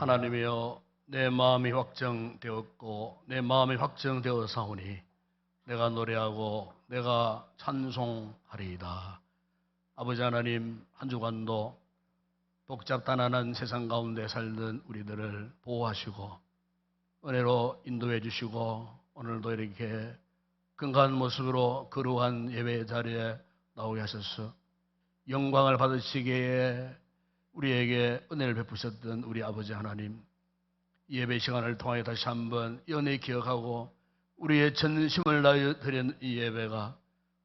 하나님이여, 내 마음이 확정되었고 내 마음이 확정되어 사오니 내가 노래하고 내가 찬송하리이다. 아버지 하나님, 한 주간도 복잡단안한 세상 가운데 살던 우리들을 보호하시고 은혜로 인도해 주시고 오늘도 이렇게 건강한 모습으로 거룩한 예배 자리에 나오게 하셔서 영광을 받으시기에 우리에게 은혜를 베푸셨던 우리 아버지 하나님, 예배 시간을 통하여 다시 한번 연애 기억하고 우리의 전심을 다하여 드린 이 예배가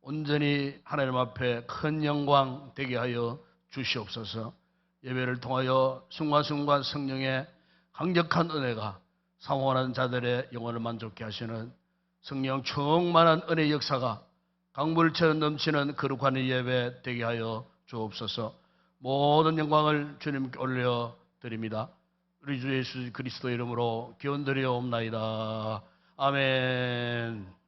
온전히 하나님 앞에 큰 영광 되게 하여 주시옵소서. 예배를 통하여 순간순간 성령의 강력한 은혜가 사모하는 자들의 영혼을 만족케 하시는 성령 충만한 은혜의 역사가 강물처럼 넘치는 거룩한 예배 되게 하여 주옵소서. 모든 영광을 주님께 올려드립니다. 우리 주 예수 그리스도의 이름으로 기원드리옵나이다. 아멘.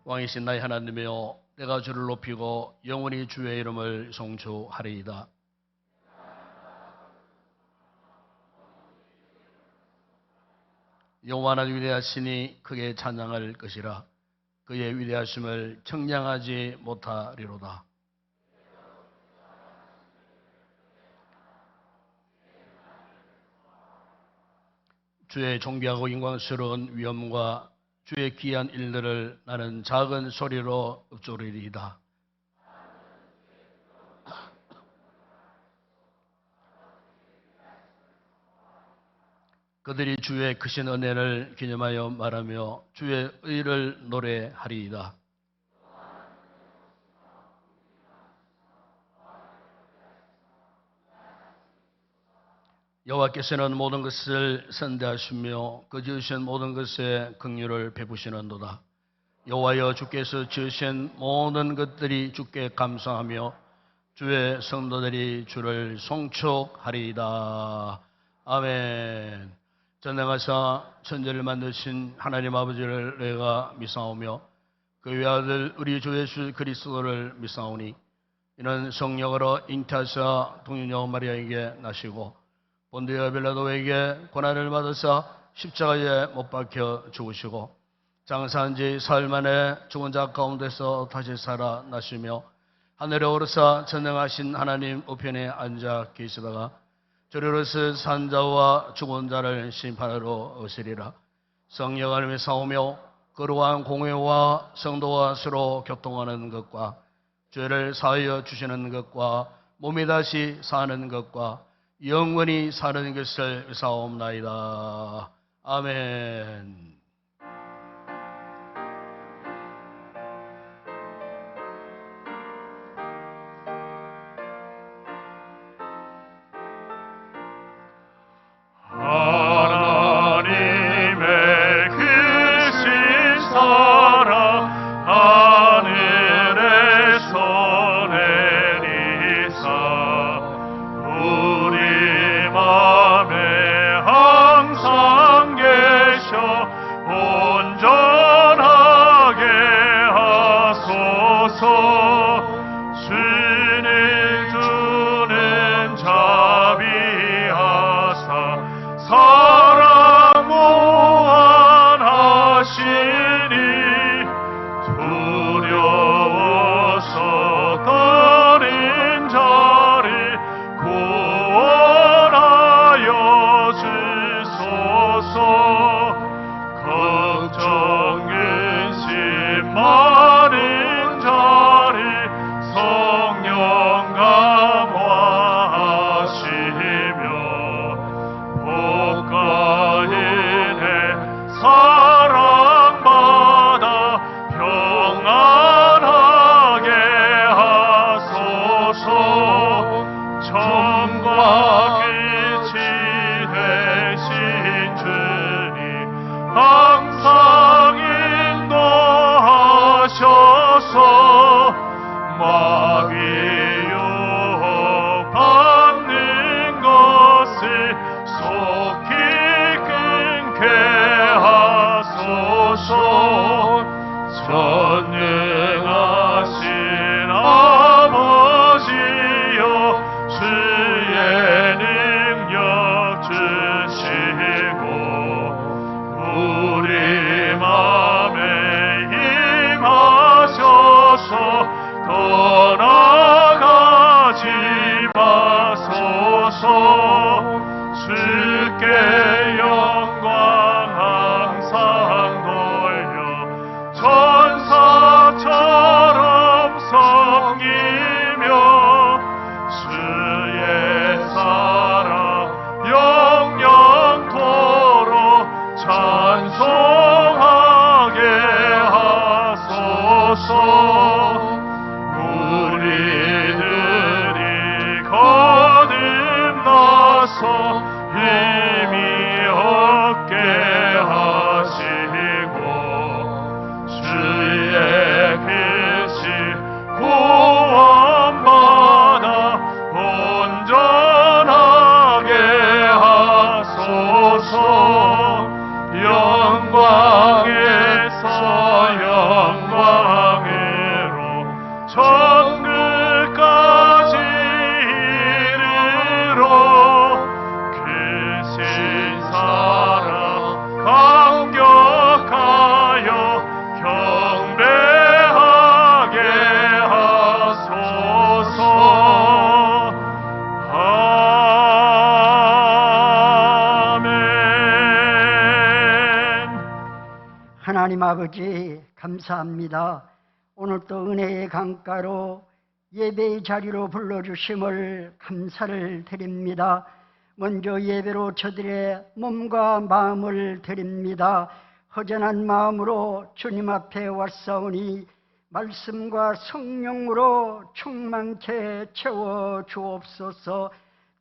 왕이신 나의 하나님이여, 내가 주를 높이고 영원히 주의 이름을 송축하리이다. 여호와 하나님 위대하시니 크게 찬양할 것이라. 그의 위대하심을 청량하지 못하리로다. 주의 존귀하고 영광스러운 위엄과 주의 귀한 일들을 나는 작은 소리로 읊조리리이다. 그들이 주의 크신 은혜를 기념하여 말하며 주의 의를 노래하리이다. 여호와께서는 모든 것을 선대하시며 그 지으신 모든 것에 긍휼을 베푸시는도다. 여호와여, 주께서 지으신 모든 것들이 주께 감사하며 주의 성도들이 주를 송축하리이다. 아멘. 전능하사 천지를 만드신 하나님 아버지를 내가 믿사오며 그 외아들 우리 주 예수 그리스도를 믿사오니 이는 성령으로 잉태하사 동유녀 마리아에게 나시고 본디오 빌라도에게 고난을 받으사 십자가에 못 박혀 죽으시고 장사한 지 사흘 만에 죽은 자 가운데서 다시 살아나시며 하늘에 오르사 전능하신 하나님 우편에 앉아 계시다가 저리로서 산 자와 죽은 자를 심판하러 오시리라. 성령 하나님의 사오며 거룩한 공회와 성도와 서로 교통하는 것과 죄를 사하여 주시는 것과 몸이 다시 사는 것과 영원히 사는 것을 사옵나이다. 아멘. 하나님의 크신 사랑 하늘에서 내리사 우리 맘에 항상 계셔 온전하게 하소서. 주는 자비하사 사랑 무한하시니 두려워서 떠는 자를 구원하여 주소서. 걱정 근심 많은 자를 성령 감화하시며 복과 은혜 사랑받아 평안하게 하소서. 점과 끝이 되신 주님 항상 인도하셔서 마귀 유혹 받는 것을 속히 끊게 하소서. 전능하신 아버지여 주의 능력 주시고 우리 맘에 임하셔서 떠나가지 마소서. 주께 영광 항상 돌려 천사처럼 섬기며 주의 사랑 영영토록 찬송하게 하소서. 우리들이 거듭나서 힘이 얻게 하시고 주의 빛이 구원받아 온전하게 하소서. 영광에서 영광으로 천국까지 이르러 크신 사랑 감격하여 경배하게 하소서. 하나님 아버지 감사합니다. 오늘 또 은혜의 강가로 예배의 자리로 불러주심을 감사를 드립니다. 먼저 예배로 저들의 몸과 마음을 드립니다. 허전한 마음으로 주님 앞에 왔사오니 말씀과 성령으로 충만케 채워 주옵소서.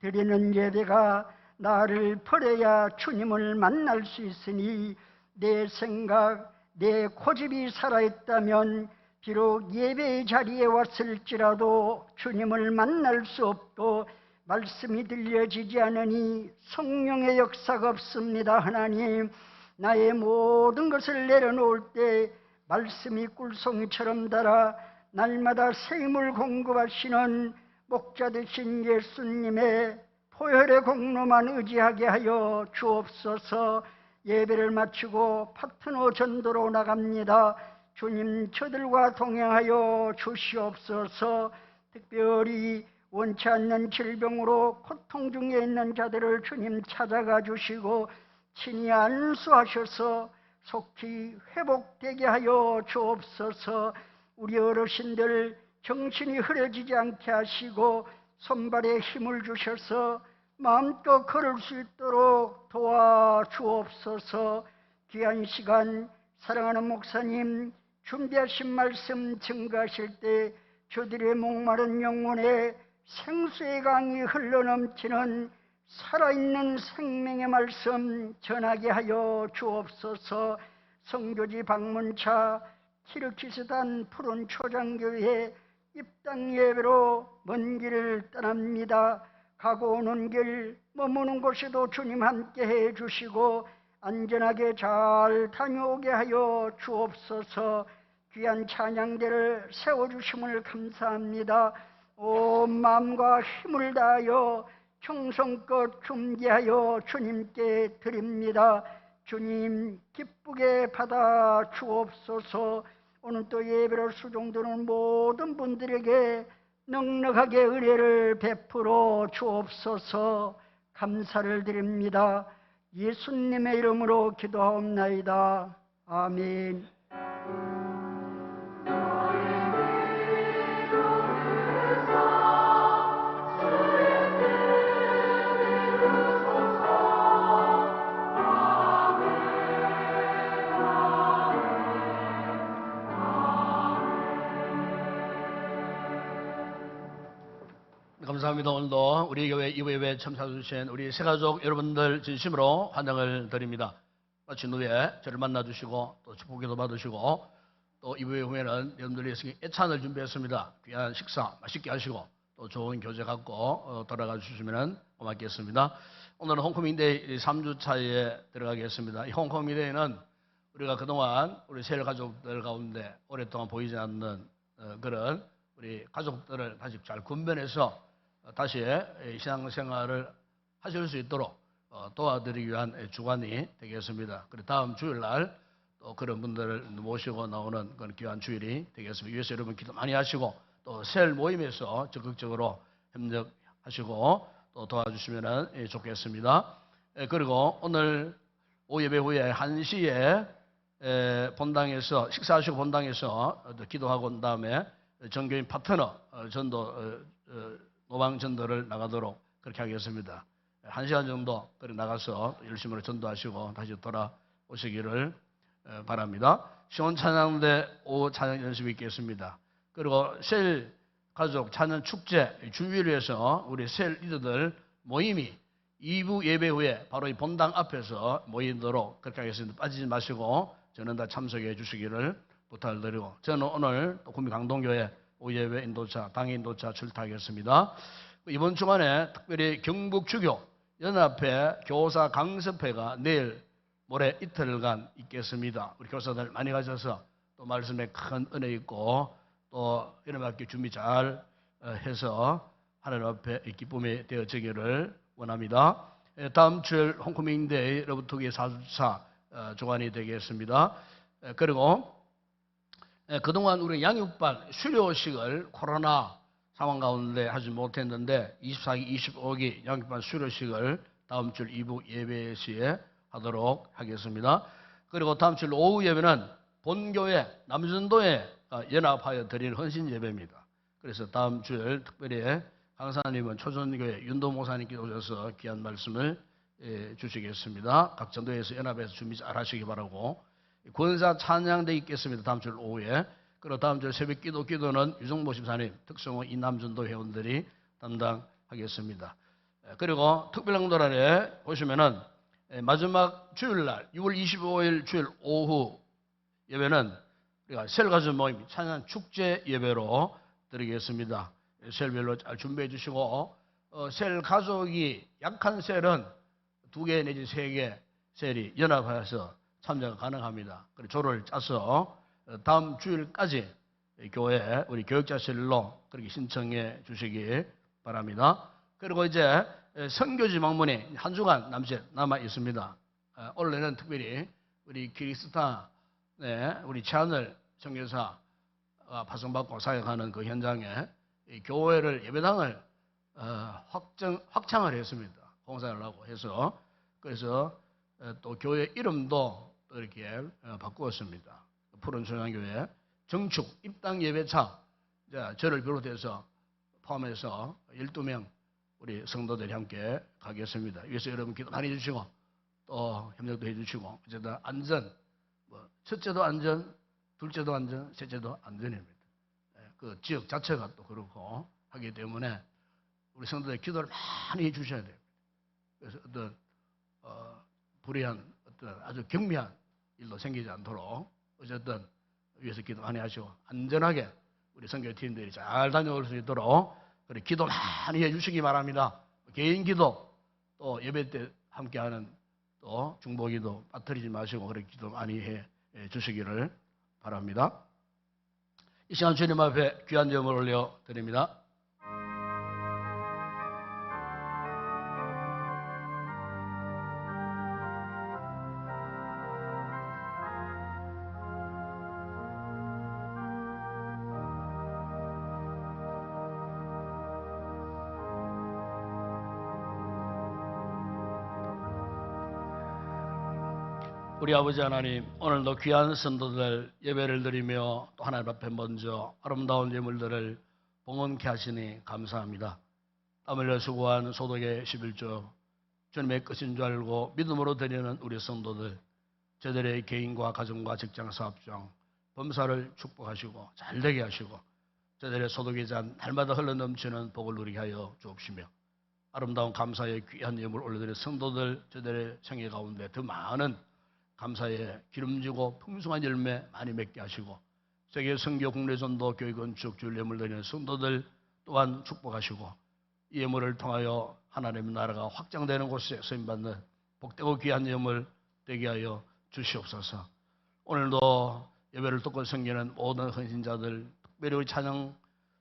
드리는 예배가 나를 버려야 주님을 만날 수 있으니 내 생각, 내 고집이 살아있다면 비록 예배의 자리에 왔을지라도 주님을 만날 수 없고 말씀이 들려지지 않으니 성령의 역사가 없습니다. 하나님, 나의 모든 것을 내려놓을 때 말씀이 꿀송이처럼 달아 날마다 샘을 공급하시는 목자 되신 예수님의 보혈의 공로만 의지하게 하여 주옵소서. 예배를 마치고 파트너 전도로 나갑니다. 주님, 저들과 동행하여 주시옵소서. 특별히 원치 않는 질병으로 고통 중에 있는 자들을 주님 찾아가 주시고 친히 안수하셔서 속히 회복되게 하여 주옵소서. 우리 어르신들 정신이 흐려지지 않게 하시고 손발에 힘을 주셔서 마음껏 걸을 수 있도록 도와주옵소서. 귀한 시간 사랑하는 목사님 준비하신 말씀 증거하실 때 저들의 목마른 영혼에 생수의 강이 흘러넘치는 살아있는 생명의 말씀 전하게 하여 주옵소서. 성교지 방문차 키르키스탄 푸른 초장교회 입당 예배로 먼 길을 떠납니다. 가고 오는 길 머무는 곳에도 주님 함께 해 주시고 안전하게 잘 다녀오게 하여 주옵소서. 귀한 찬양대를 세워주심을 감사합니다. 온 마음과 힘을 다하여 충성껏 준비하여 주님께 드립니다. 주님 기쁘게 받아 주옵소서. 오늘 또 예배를 수종드는 모든 분들에게 넉넉하게 은혜를 베풀어 주옵소서. 감사를 드립니다. 예수님의 이름으로 기도하옵나이다. 아멘. 감사합니다. 오늘도 우리 교회 이부 예배에 참석해주신 우리 새가족 여러분들 진심으로 환영을 드립니다. 마친 후에 저를 만나주시고 또 축복기도 받으시고 또 이부 예배 후에는 여러분들이 애찬을 준비했습니다. 귀한 식사 맛있게 하시고 또 좋은 교제 갖고 돌아가 주시면 고맙겠습니다. 오늘은 홈커밍데이 3주차에 들어가겠습니다. 이 홈커밍데이는 우리가 그동안 우리 세일 가족들 가운데 오랫동안 보이지 않는 그런 우리 가족들을 다시 잘 군변해서 다시 신앙생활을 하실 수 있도록 도와드리기 위한 주관이 되겠습니다. 그리고 다음 주일날 또 그런 분들을 모시고 나오는 그런 귀한 주일이 되겠습니다. 위해서 여러분 기도 많이 하시고 또 셀 모임에서 적극적으로 협력하시고 또 도와주시면 좋겠습니다. 그리고 오늘 오후 예배 후에 1시에 본당에서 식사하시고 본당에서 기도하고 난 다음에 전교인 파트너 전도 노방 전도를 나가도록 그렇게 하겠습니다. 1시간 정도 나가서 열심히 전도하시고 다시 돌아오시기를 바랍니다. 시온 찬양대 오후 찬양 연습이 있겠습니다. 그리고 셀 가족 찬양 축제 주위를 위해서 우리 셀 리더들 모임이 2부 예배 후에 바로 이 본당 앞에서 모이도록 그렇게 하겠습니다. 빠지지 마시고 저는 다 참석해 주시기를 부탁을 드리고 저는 오늘 구미 강동교회 오예배 인도차, 당일 인도차 출타하겠습니다. 이번 주간에 특별히 경북주교 연합회 교사 강습회가 내일 모레 이틀간 있겠습니다. 우리 교사들 많이 가셔서 또 말씀에 큰 은혜 있고 또 이런 학교 준비 잘 해서 하나님 앞에 기쁨이 되어지기를 원합니다. 다음 주일 홈커밍데이 러브톡의 4주차 주간이 되겠습니다. 그리고 그동안 우리 양육반 수료식을 코로나 상황 가운데 하지 못했는데 24기, 25기 양육반 수료식을 다음 주 2부 예배 시에 하도록 하겠습니다. 그리고 다음 주 오후 예배는 본교회 남전도에 연합하여 드릴 헌신 예배입니다. 그래서 다음 주일 특별히 강사님은 초전교회 윤도 목사님께서 오셔서 귀한 말씀을 주시겠습니다. 각 전도에서 연합해서 준비 잘 하시기 바라고 권사 찬양대 있겠습니다. 다음 주 오후에. 그리고 다음 주 새벽 기도는 유정모 집사님, 특성호 이남전도 회원들이 담당하겠습니다. 그리고 특별강도란에 보시면은 마지막 주일날 6월 25일 주일 오후 예배는 우리가 셀가족 모임 찬양 축제 예배로 드리겠습니다. 셀별로 잘 준비해 주시고 셀 가족이 약한 셀은 2개 내지 3개 셀이 연합해서 참여가 가능합니다. 그리고 조를 짜서 다음 주일까지 교회 우리 교육자실로 그렇게 신청해 주시기 바랍니다. 그리고 이제 선교지 방문이 한 주간 남아 있습니다. 원래는 특별히 우리 키리스탄의 우리 최하늘 선교사가 파송받고 사역하는 그 현장에 교회를 예배당을 확장을 했습니다. 공사를 하고 해서 그래서 또 교회 이름도 또 이렇게 바꾸었습니다. 푸른 초장교회 정축 입당 예배차 저를 비롯해서 포함해서 12명 우리 성도들이 함께 가겠습니다. 위해서 여러분 기도 많이 해주시고 또 협력도 해주시고 어쨌든 안전, 첫째도 안전, 둘째도 안전, 셋째도 안전입니다. 그 지역 자체가 또 그렇고 하기 때문에 우리 성도들 기도를 많이 해주셔야 돼요. 그래서 어떤 불의한 어떤 아주 경미한 일도 생기지 않도록 어쨌든 위해서 기도 많이 하시고 안전하게 우리 선교팀들이 잘 다녀올 수 있도록 그래 기도 많이 해주시기 바랍니다. 개인 기도 또 예배 때 함께하는 또 중보기도 빠뜨리지 마시고 그렇게 기도 많이 해 주시기를 바랍니다. 이 시간 주님 앞에 귀한 제물 올려 드립니다. 우리 아버지 하나님, 오늘도 귀한 성도들 예배를 드리며 또 하나님 앞에 먼저 아름다운 예물들을 봉헌케 하시니 감사합니다. 땀 흘려 수고한 소득의 11조 주님의 끝인 줄 알고 믿음으로 드리는 우리 성도들, 저들의 개인과 가정과 직장 사업 중 범사를 축복하시고 잘되게 하시고 저들의 소득의 잔 날마다 흘러넘치는 복을 누리게 하여 주옵시며 아름다운 감사의 귀한 예물 올려드린 성도들 저들의 생애 가운데 더 많은 감사에 기름지고 풍성한 열매 많이 맺게 하시고 세계 선교 국내 전도 교회 건축 주일 예물 드리는 성도들 또한 축복하시고 이 예물을 통하여 하나님의 나라가 확장되는 곳에 쓰임받는 복되고 귀한 예물 되게 하여 주시옵소서. 오늘도 예배를 듣고 섬기는 모든 헌신자들 특별히 우리 찬양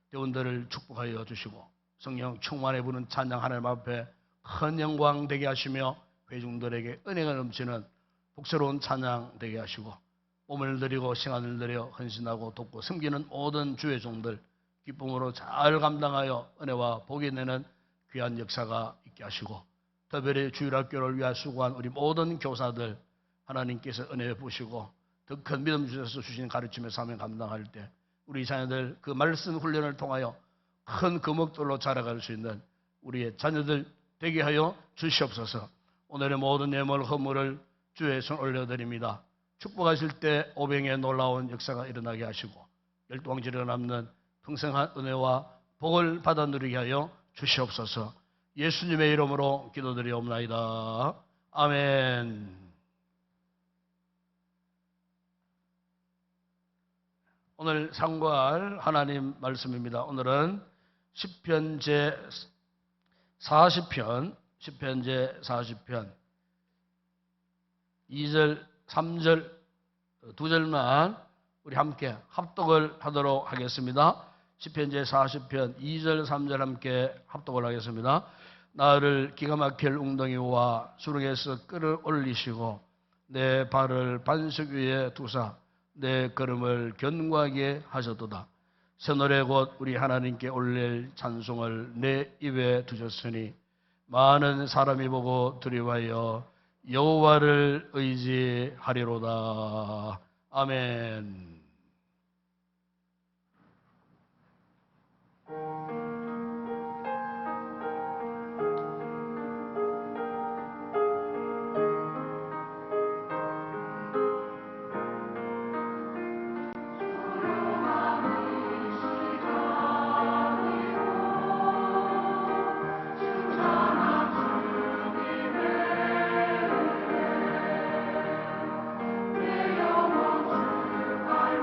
대원들을 축복하여 주시고 성령 충만해 부는 찬양 하나님 앞에 큰 영광 되게 하시며 회중들에게 은혜가 넘치는 복스러운 찬양 되게 하시고 몸을 들이고 시간을 들여 헌신하고 돕고 섬기는 모든 주의 종들 기쁨으로 잘 감당하여 은혜와 복이 내는 귀한 역사가 있게 하시고 특별히 주일학교를 위하여 수고한 우리 모든 교사들 하나님께서 은혜 보시고 더 큰 믿음 주셔서 주신 가르침의 사명 감당할 때 우리 자녀들 그 말씀 훈련을 통하여 큰 거목들로 자라갈 수 있는 우리의 자녀들 되게 하여 주시옵소서. 오늘의 모든 예물 허물을 주의 손 올려드립니다. 축복하실 때 오병의 놀라운 역사가 일어나게 하시고 열두왕지를 남는 풍성한 은혜와 복을 받아 누리게 하여 주시옵소서. 예수님의 이름으로 기도드리옵나이다. 아멘. 오늘 상고할 하나님 말씀입니다. 오늘은 시편 제 40편 2절, 3절 두 절만 우리 함께 합독을 하도록 하겠습니다. 시편 제 40편 2절, 3절 함께 합독을 하겠습니다. 나를 기가 막힐 웅덩이와 수렁에서 끌어올리시고 내 발을 반석 위에 두사 내 걸음을 견고하게 하셨도다. 새 노래 곧 우리 하나님께 올릴 찬송을 내 입에 두셨으니 많은 사람이 보고 두려워하여 여호와를 의지하리로다. 아멘. 내 영혼 주가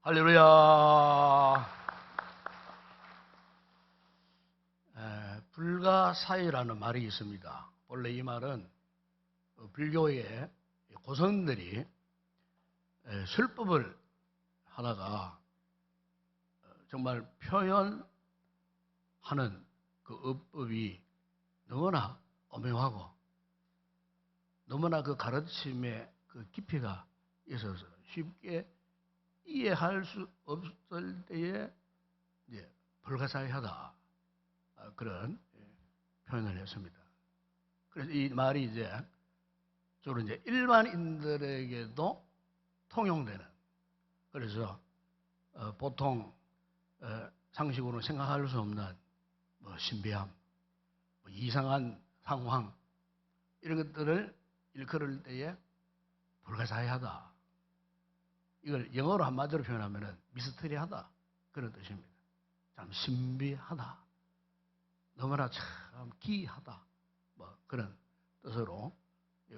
할렐루야. 불가사의라는 말이 있습니다. 본래 이 말은 불교의 고선들이 술법을 하다가 정말 표현하는 그 어법이 너무나 오묘하고 너무나 그 가르침의 그 깊이가 있어서 쉽게 이해할 수 없을 때에 이제 불가사의하다 그런 표현을 했습니다. 그래서 이 말이 이제 주로 이제 일반인들에게도 통용되는, 그래서 보통 상식으로 생각할 수 없는 뭐 신비함, 뭐 이상한 상황 이런 것들을 일컬을 때에 불가사의하다. 이걸 영어로 한마디로 표현하면은 미스터리하다 그런 뜻입니다. 참 신비하다, 너무나 참 기이하다, 뭐 그런 뜻으로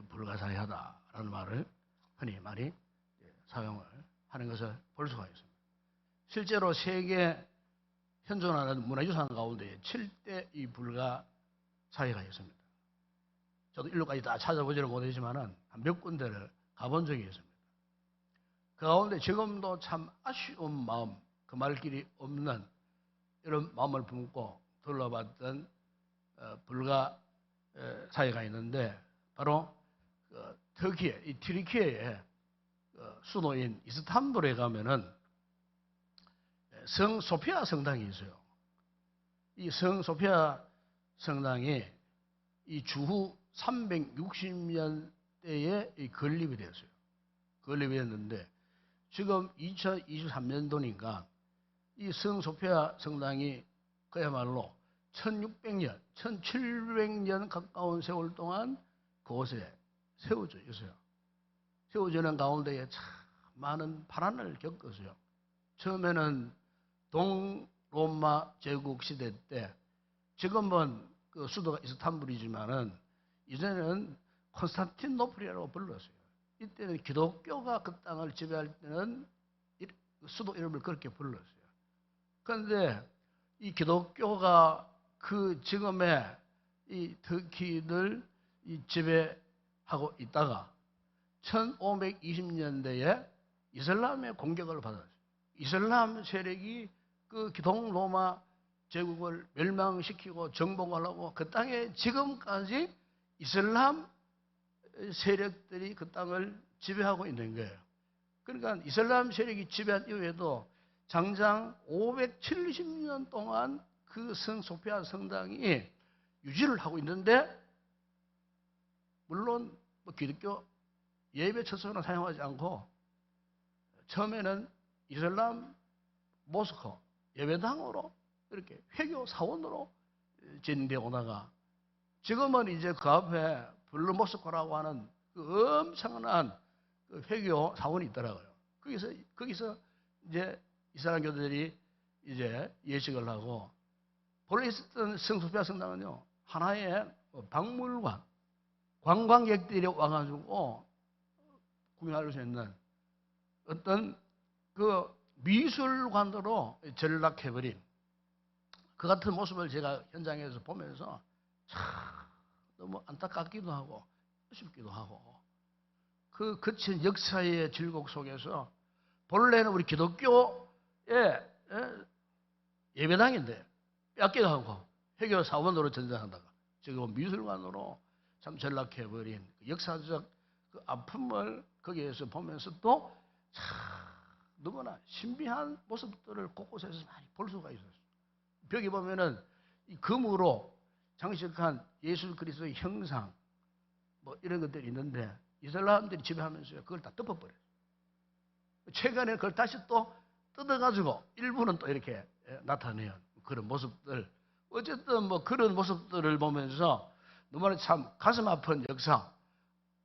불가사의하다라는 말을 흔히 많이 사용을 하는 것을 볼 수가 있습니다. 실제로 세계 현존하는 문화유산 가운데 7대 이 불가사의가 있습니다. 저도 일로까지 다 찾아보지는 못했지만은 몇 군데를 가본 적이 있습니다. 그 가운데 지금도 참 아쉬운 마음, 그 말길이 없는 이런 마음을 품고 둘러봤던 불가사의가 있는데 바로 터키의 이 튀르키예의 수도인 이스탄불에 가면은 성 소피아 성당이 있어요. 이 성 소피아 성당이 이 주후 360년대에 건립이 됐어요. 건립이 됐는데 지금 2023년도니까 이 성 소피아 성당이 그야말로 1600년, 1700년 가까운 세월 동안 그곳에 세워져 있어요. 세워지는 가운데에 참 많은 반환을 겪었어요. 처음에는 동로마 제국 시대 때, 지금은 그 수도가 이스탄불이지만은 이전에는 콘스탄티노플이라고 불렀어요. 이때는 기독교가 그 땅을 지배할 때는 수도 이름을 그렇게 불렀어요. 그런데 이 기독교가 그 지금의 이 터키를 지배하고 있다가 1520년대에 이슬람의 공격을 받았어요. 이슬람 세력이 그 동로마 제국을 멸망시키고 정복하려고 그 땅에 지금까지 이슬람 세력들이 그 땅을 지배하고 있는 거예요. 그러니까 이슬람 세력이 지배한 이후에도 장장 570년 동안 그 성 소피아 성당이 유지를 하고 있는데, 물론 뭐 기독교 예배 처소는 사용하지 않고 처음에는 이슬람 모스크 예배당으로 이렇게 회교 사원으로 진행되어 오다가 지금은 이제 그 앞에 블루 모스크라고 하는 그 엄청난 그 회교 사원이 있더라고요. 거기서 이제 이슬람 교도들이 이제 예식을 하고, 본래 있었던 성소피아 성당은요 하나의 박물관, 관광객들이 와가지고 구경할 수 있는 어떤 그 미술관으로 전락해버린 그 같은 모습을 제가 현장에서 보면서 참 너무 안타깝기도 하고 아쉽기도 하고, 그 거친 역사의 질곡 속에서 본래는 우리 기독교의 예배당인데 뺏겨가고 회교 사원으로 전전하다가 지금 미술관으로 참 전락해버린 그 역사적 그 아픔을 거기에서 보면서 또 참 너무나 신비한 모습들을 곳곳에서 많이 볼 수가 있었어요. 벽에 보면은 이 금으로 장식한 예수 그리스도의 형상 뭐 이런 것들이 있는데 이슬람들이 지배하면서 그걸 다 덮어버려요. 최근에 그걸 다시 또 뜯어가지고 일부는 또 이렇게 나타내는 그런 모습들, 어쨌든 뭐 그런 모습들을 보면서 너무나 참 가슴 아픈 역사,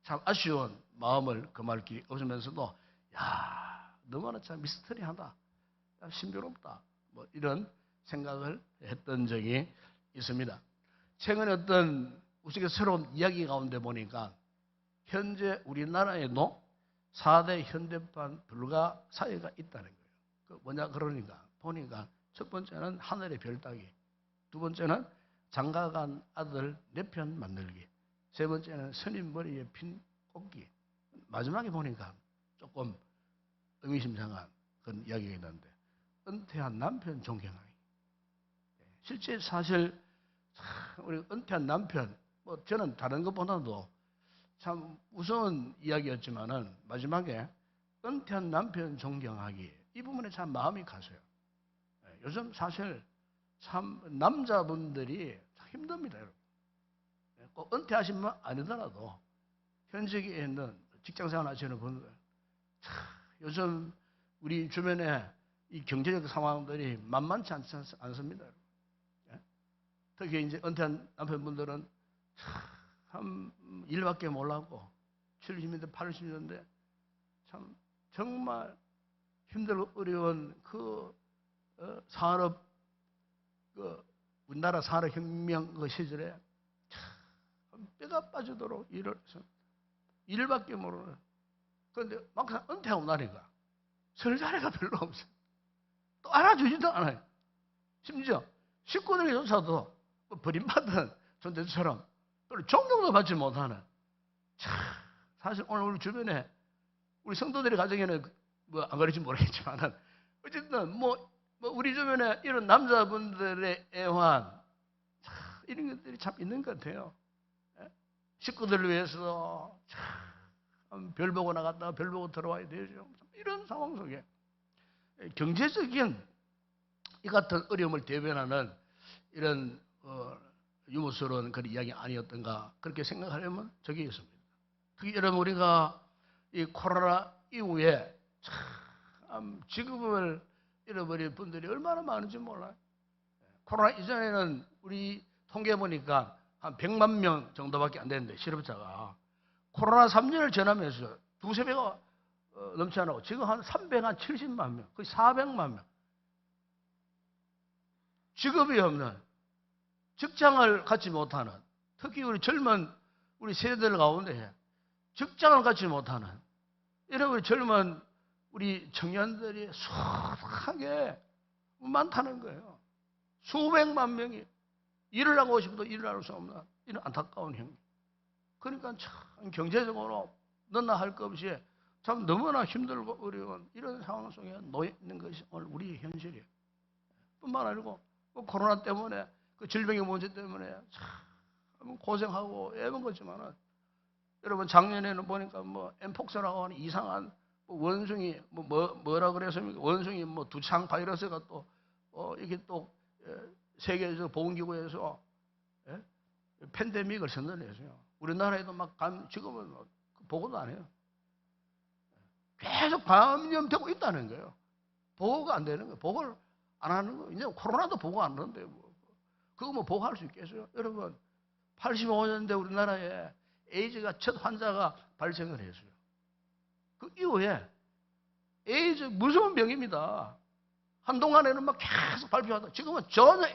참 아쉬운 마음을 금할 길이 없으면서도 야 너무나 참 미스터리하다, 신비롭다, 뭐 이런 생각을 했던 적이 있습니다. 최근에 어떤 우리가 새로운 이야기 가운데 보니까 현재 우리나라에도 4대 현대판 불가사의가 있다는 거예요. 뭐냐 그러니까 보니까 첫 번째는 하늘의 별 따기, 두 번째는 장가간 아들 내 편 만들기, 세 번째는 스님 머리에 핀 꽂기, 마지막에 보니까 조금 의미심장한 그런 이야기가 있는데 은퇴한 남편 존경하기. 실제 사실 우리 은퇴한 남편, 뭐 저는 다른 것보다도 참 무서운 이야기였지만은 마지막에 은퇴한 남편 존경하기, 이 부분에 참 마음이 가세요. 요즘 사실 참 남자분들이 참 힘듭니다, 여러분. 꼭 은퇴하신 분 아니더라도 현직에 있는 직장생활 하시는 분들, 요즘 우리 주변에 이 경제적 상황들이 만만치 않습니다. 특히 이제 은퇴한 남편분들은 참 일밖에 몰랐고 70년대, 80년대 참 정말 힘들고 어려운 그 산업, 우리나라 산업혁명 그 시절에 참 뼈가 빠지도록 일을 해서 일밖에 모르는. 그런데 막상 은퇴하고 나니까 설 자리가 별로 없어요. 또 알아주지도 않아요. 심지어 식구들조차도 버림받은 존재처럼 또 존경도 받지 못하는. 사실 오늘 우리 주변에 우리 성도들의 가정에는 뭐 안 그럴지 모르겠지만은 어쨌든 뭐 우리 주변에 이런 남자분들의 애환, 이런 것들이 참 있는 것 같아요. 식구들을 위해서 참 별 보고 나갔다가 별 보고 들어와야 되죠. 이런 상황 속에 경제적인 이 같은 어려움을 대변하는 이런 유머스러운 그런 이야기 아니었던가, 그렇게 생각하려면 저기 있습니다. 특히 여러분, 우리가 이 코로나 이후에 참 직업을 잃어버린 분들이 얼마나 많은지 몰라요. 코로나 이전에는 우리 통계 보니까 한 100만 명 정도밖에 안 되는데, 실업자가 코로나 3년을 지나면서 두세 배가 넘지 않고 지금 한 370만 명, 거의 400만 명. 직업이 없는, 직장을 갖지 못하는, 특히 우리 젊은 우리 세대들 가운데 직장을 갖지 못하는 이런 우리 젊은 우리 청년들이 수하게 많다는 거예요. 수백만 명이 일을 하고 싶어도 일을 할 수 없는 이런 안타까운 형님. 그러니까 참 경제적으로 너나 할 것 없이 참 너무나 힘들고 어려운 이런 상황 속에 놓여 있는 것이 오늘 우리의 현실이에요. 뿐만 아니고 코로나 때문에 그 질병의 문제 때문에 참 고생하고 애번 거지만은, 여러분 작년에는 보니까 뭐 엠폭스라고 하는 이상한 원숭이 뭐라 그랬습니까? 원숭이 뭐 두창 바이러스가 또 이게 또 세계적 보건기구에서 팬데믹을 선언했어요. 우리나라에도 막 지금은 보고도 안 해요. 계속 감염되고 있다는 거예요. 보고가 안 되는 거예요. 보고를 안 하는 거예요. 이제 코로나도 보고 안 하는데 그거 뭐 보고할 수 있겠어요? 여러분, 85년대 우리나라에 에이즈가 첫 환자가 발생을 했어요. 그 이후에 에이즈 무서운 병입니다. 한동안에는 막 계속 발표하다 지금은 전혀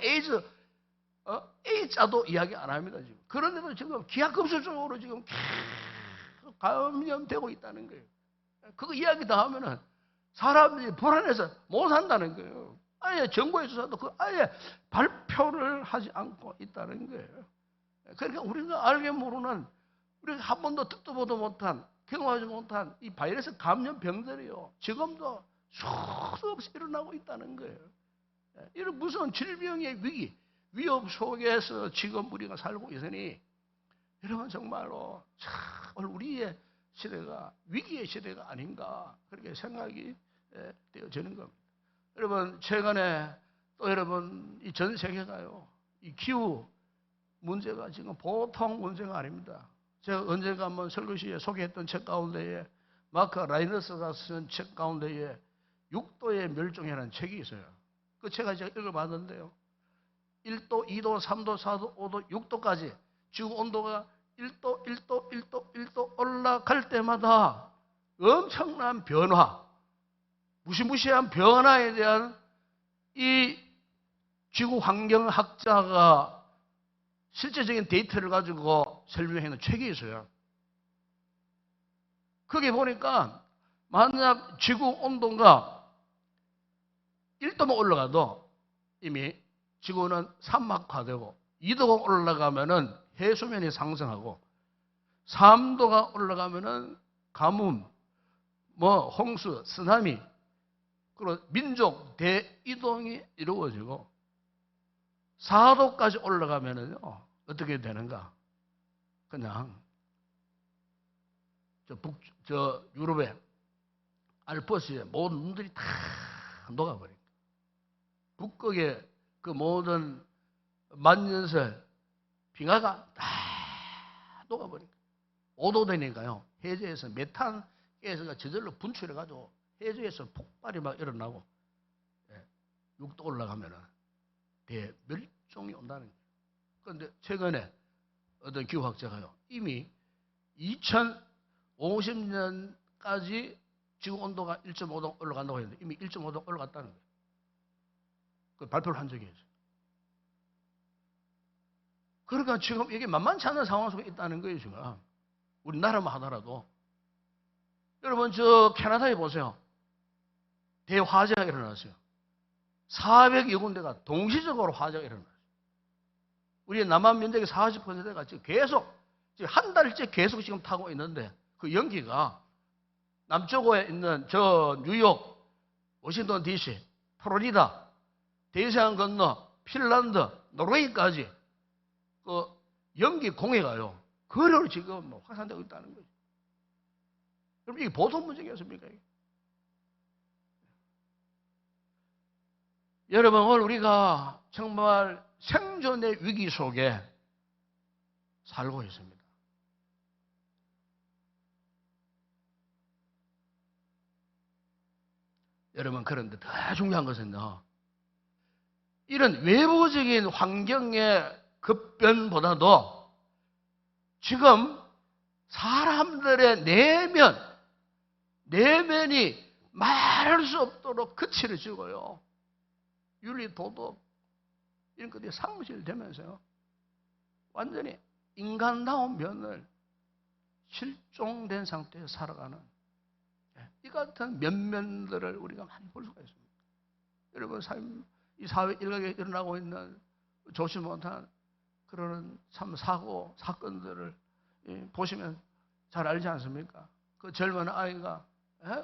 에이자도 이야기 안 합니다. 지금. 그런데도 지금 기하급수적으로 지금 계속 감염되고 있다는 거예요. 그거 이야기 다 하면은 사람들이 불안해서 못 산다는 거예요. 아예 정부에서도 그 아예 발표를 하지 않고 있다는 거예요. 그러니까 우리가 알게 모르는, 우리가 한 번도 듣도 보도 못한, 경험하지 못한 이 바이러스 감염병들이요, 지금도 수도 없이 일어나고 있다는 거예요. 이런 무서운 질병의 위협 속에서 지금 우리가 살고 있으니, 여러분 정말로 참 오늘 우리의 시대가 위기의 시대가 아닌가, 그렇게 생각이 되어지는 겁니다. 여러분, 최근에 또 여러분 이 전 세계가요, 이 기후 문제가 지금 보통 문제가 아닙니다. 제가 언젠가 한번 설교시에 소개했던 책 가운데에 마크 라이너스가 쓴 책 가운데에 6도의 멸종이라는 책이 있어요. 그 책을 제가 읽어봤는데요, 1도, 2도, 3도, 4도, 5도, 6도까지 지구 온도가 1도 올라갈 때마다 엄청난 변화, 무시무시한 변화에 대한 이 지구 환경학자가 실제적인 데이터를 가지고 설명해 놓은 책이 있어요. 거기 보니까 만약 지구 온도가 1도만 올라가도 이미 지구는 사막화되고 2도가 올라가면은 해수면이 상승하고 3도가 올라가면은 가뭄, 뭐 홍수, 쓰나미, 그리고 민족 대이동이 이루어지고 4도까지 올라가면은요 어떻게 되는가? 그냥 저 유럽의 알프스의 모든 눈들이 다 녹아버립니다. 북극의 그 모든 만년설 빙하가 다 녹아버립니다. 5도 되니까요. 해저에서 메탄 가스가 저절로 분출해가지고 해저에서 폭발이 막 일어나고 6도 올라가면은 대멸종이 온다는 거예요. 그런데 최근에 어떤 기후학자가요. 이미 2050년까지 지구 온도가 1.5도 올라간다고 했는데 이미 1.5도 올라갔다는 거예요. 그 발표를 한 적이 있어요. 그러니까 지금 이게 만만치 않은 상황 속에 있다는 거예요, 지금. 우리나라만 하더라도. 여러분, 저 캐나다에 보세요. 대화재가 일어났어요. 400여 군데가 동시적으로 화재가 일어났어요. 우리 남한 면적의 40%가 지금 계속, 지금 한 달째 계속 지금 타고 있는데 그 연기가 남쪽에 있는 저 뉴욕, 워싱턴 DC, 플로리다, 대서양 건너, 핀란드, 노르웨이까지 그 연기 공해가요. 그대로 지금 확산되고 있다는 거죠. 그럼 이게 보통 문제겠습니까? 여러분, 오늘 우리가 정말 생존의 위기 속에 살고 있습니다. 여러분, 그런데 더 중요한 것은요, 이런 외부적인 환경의 급변보다도 지금 사람들의 내면이 말할 수 없도록 거칠어지고요. 윤리, 도덕 이런 것들이 상실되면서요. 완전히 인간다운 면을 실종된 상태에서 살아가는 이 같은 면면들을 우리가 많이 볼 수가 있습니다. 여러분, 이 사회 일각에 일어나고 있는 좋지 못한 그런 참 사고, 사건들을 보시면 잘 알지 않습니까? 그 젊은 아이가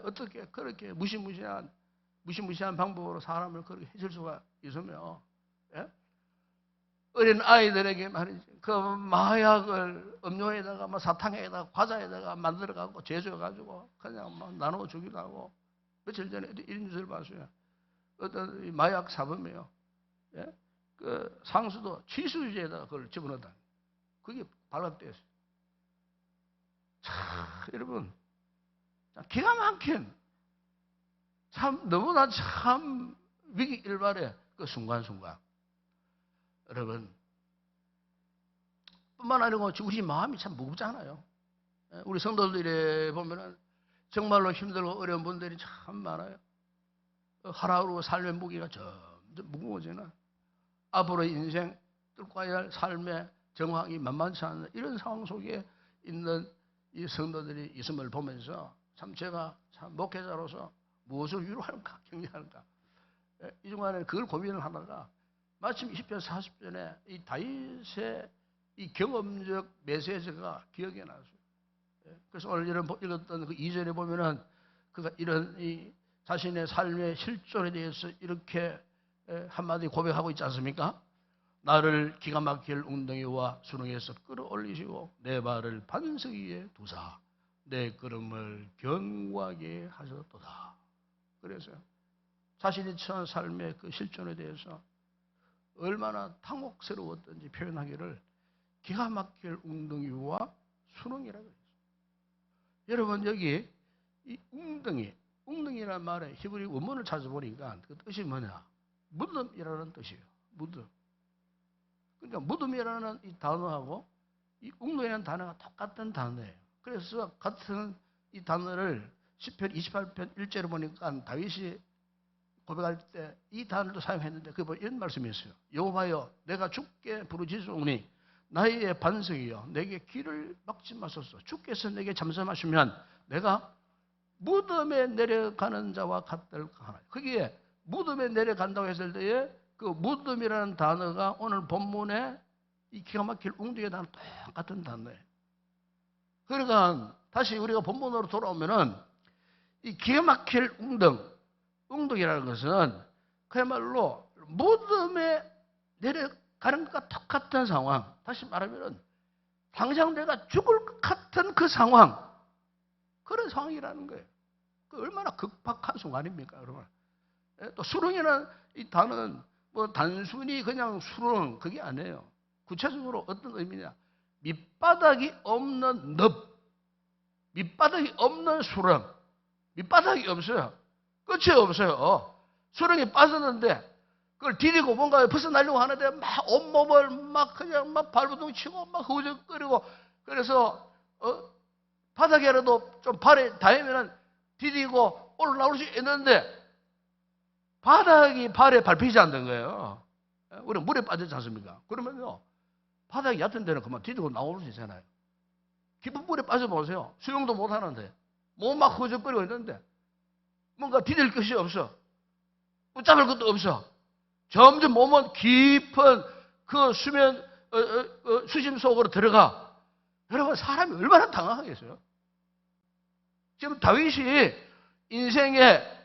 어떻게 그렇게 무시무시한 방법으로 사람을 그렇게 해칠 수가 있으며, 어린 아이들에게 말이지, 그 마약을 음료에다가, 사탕에다가, 과자에다가 만들어가고, 제조해가지고, 그냥 막 나눠 주기도 하고, 며칠 전에 이런 뉴스를 봤어요. 어떤 마약 사범이에요. 그 상수도 치수유제에다가 그걸 집어넣었다. 그게 발각되었어요. 참, 여러분, 기가 막힌, 참, 너무나 참 위기 일발의 그 순간순간. 여러분, 뿐만 아니고 우리 마음이 참 무겁잖아요. 우리 성도들이 보면은 정말로 힘들고 어려운 분들이 참 많아요. 하루하루 삶의 무게가 점점 무거워지는, 앞으로 인생 뚫고 가야 할 삶의 정황이 만만치 않은 이런 상황 속에 있는 이 성도들이 있음을 보면서 참 제가 참 목회자로서 무엇을 위로할까, 격려할까, 이 중간에 그걸 고민을 하다가 마침 20편 40편에 이 다윗의 이 경험적 메시지가 기억에 났어요. 그래서 오늘 읽었던 그 2절에 보면은 그가 이런 이 자신의 삶의 실존에 대해서 이렇게 한마디 고백하고 있지 않습니까? 나를 기가 막힐 웅덩이와 수렁에서 끌어올리시고 내 발을 반석 위에 두사 내 걸음을 견고하게 하셨도다. 그래서 자신이 처한 삶의 그 실존에 대해서 얼마나 탕혹스러웠던지 표현하기를 기가 막힐 웅덩이와 수렁이라고 했어요. 여러분, 여기 이 웅덩이라는 말의 히브리 원문을 찾아보니까 그 뜻이 뭐냐? 무덤이라는 뜻이에요. 무덤. 그러니까 무덤이라는 이 단어하고 이 웅덩이라는 단어가 똑같은 단어예요. 그래서 같은 이 단어를 시편 28편 1절에 보니까 다윗이 고백할 때 이 단어도 사용했는데 그게 이런 말씀이 있어요. 여호와여, 내가 주께 부르짖으오니 나의 반석이여 내게 길을 막지 마소서. 주께서 내게 잠잠하시면 내가 무덤에 내려가는 자와 같을까 하나. 거기에 무덤에 내려간다고 했을 때에 그 무덤이라는 단어가 오늘 본문에 이 기가 막힐 웅덩이에 대한 똑같은 단어예요. 그러니까 다시 우리가 본문으로 돌아오면은 이 기가 막힐 웅덩이라는 것은 그야말로 무덤에 내려가는 것과 똑같은 상황. 다시 말하면은 당장 내가 죽을 것 같은 그 상황. 그런 상황이라는 거예요. 그 얼마나 급박한 순간입니까, 여러분? 또 수렁이라는 이 단어는 뭐 단순히 그냥 수렁 그게 아니에요. 구체적으로 어떤 의미냐? 밑바닥이 없는 늪, 밑바닥이 없는 수렁, 밑바닥이 없어요. 끝이 없어요. 수렁에 빠졌는데 그걸 디디고 뭔가 벗어나려고 하는데 막 온몸을 막 그냥 막 발버둥 치고 막 허우적거리고 그래서 바닥에라도 좀 발에 닿으면 디디고 올라올 수 있는데 바닥이 발에 밟히지 않는 거예요. 우리 물에 빠졌지 않습니까? 그러면요 바닥이 얕은 데는 그만 디디고 나올 수 있잖아요. 깊은 물에 빠져보세요. 수영도 못하는데 몸 막 허우적거리고 있는데 뭔가 디딜 것이 없어. 붙잡을 것도 없어. 점점 몸은 깊은 그 수면 수심 속으로 들어가. 여러분 사람이 얼마나 당황하겠어요? 지금 다윗이 인생에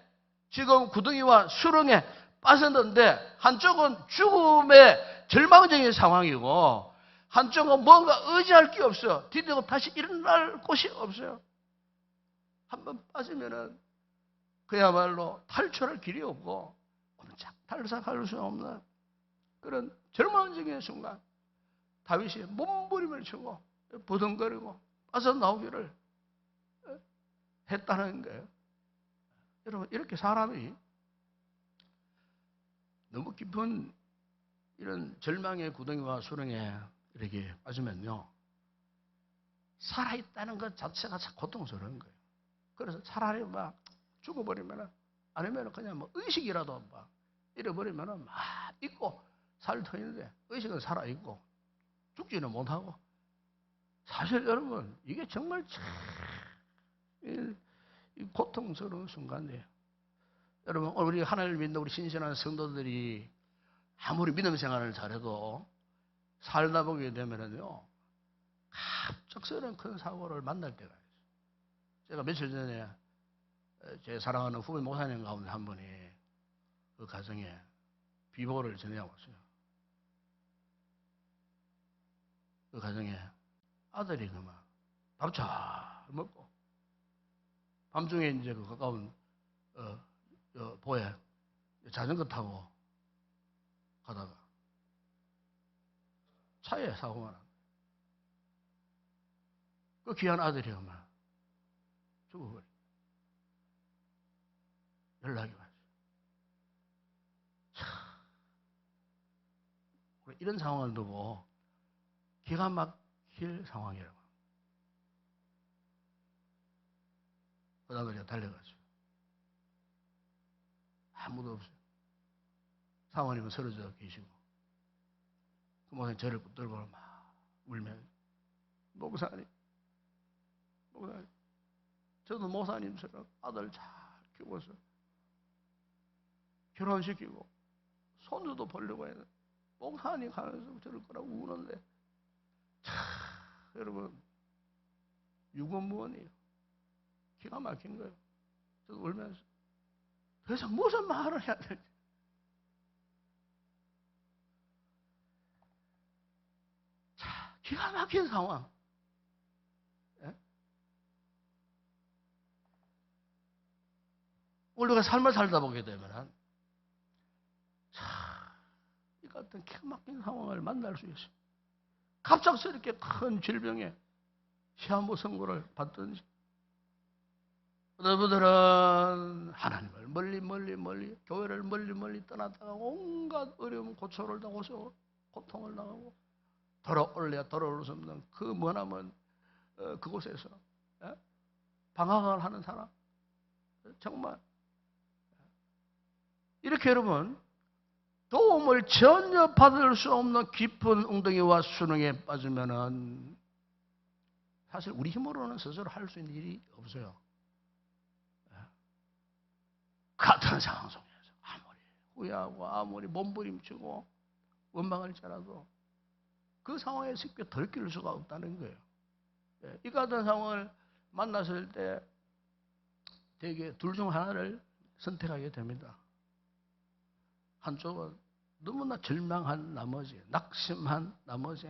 지금 구덩이와 수렁에 빠졌는데 한쪽은 죽음의 절망적인 상황이고 한쪽은 뭔가 의지할 게 없어요. 디디고 다시 일어날 곳이 없어요. 한번 빠지면은 그야말로 탈출할 길이 없고 옴짝달싹할 수 없는 그런 절망적인 순간 다윗이 몸부림을 치고 부둥거리고 빠져나오기를 했다는 거예요. 여러분 이렇게 사람이 너무 깊은 이런 절망의 구덩이와 수렁에 이렇게 빠지면요 살아있다는 것 자체가 참 고통스러운 거예요. 그래서 차라리 막 죽어버리면 아니면 그냥 뭐 의식이라도 막 잃어버리면 막 잊고 살 터인데 의식은 살아있고 죽지는 못하고 사실 여러분 이게 정말 참 고통스러운 순간이에요. 여러분 우리 하나님을 믿는 우리 신신한 성도들이 아무리 믿음 생활을 잘해도 살다 보게 되면은요 갑작스러운 큰 사고를 만날 때가 있어요. 제가 며칠 전에 제 사랑하는 후배 목사님 가운데 한 분이 그 가정에 비보를 전해왔어요. 그 가정에 아들이 그만 밥 잘 먹고 밤중에 이제 그 가까운 보에 자전거 타고 가다가 차에 사고가 난 그 귀한 아들이 그만 죽어버려. 연락이 왔어요. 이런 상황을 두고 기가 막힐 상황이라고. 그 다음에 제가 달려갔어요. 아무도 없어요. 사모님은 쓰러져 계시고 그 목사님 저를 붙들고 막 울면 목사님 저도 목사님처럼 아들 잘 키워서 결혼시키고 손주도 보려고 했는데 목사님 가면서 저럴 거라고 우는데 여러분 유고무원이에요. 기가 막힌 거예요. 저도 울면서 그래서 무슨 말을 해야 될지 기가 막힌 상황. 예? 우리가 삶을 살다 보게 되면 이 같은 기가 막힌 상황을 만날 수 있어요. 갑작스럽게 큰 질병에 시한부 선고를 받든지 여러분들은 하나님을 멀리 교회를 멀리 떠났다가 온갖 어려움 고초를 당하고 고통을 당하고 돌아올 수 없는 그 머나먼 그곳에서 방황을 하는 사람 정말 이렇게 여러분 도움을 전혀 받을 수 없는 깊은 웅덩이와 수렁에 빠지면은 사실 우리 힘으로는 스스로 할 수 있는 일이 없어요. 같은 상황 속에서 아무리 후회하고 아무리 몸부림치고 원망할지라도 그 상황에서 돌이킬 수가 없다는 거예요. 예, 이 같은 상황을 만났을 때 대개 둘 중 하나를 선택하게 됩니다. 한쪽은 너무나 절망한 나머지, 낙심한 나머지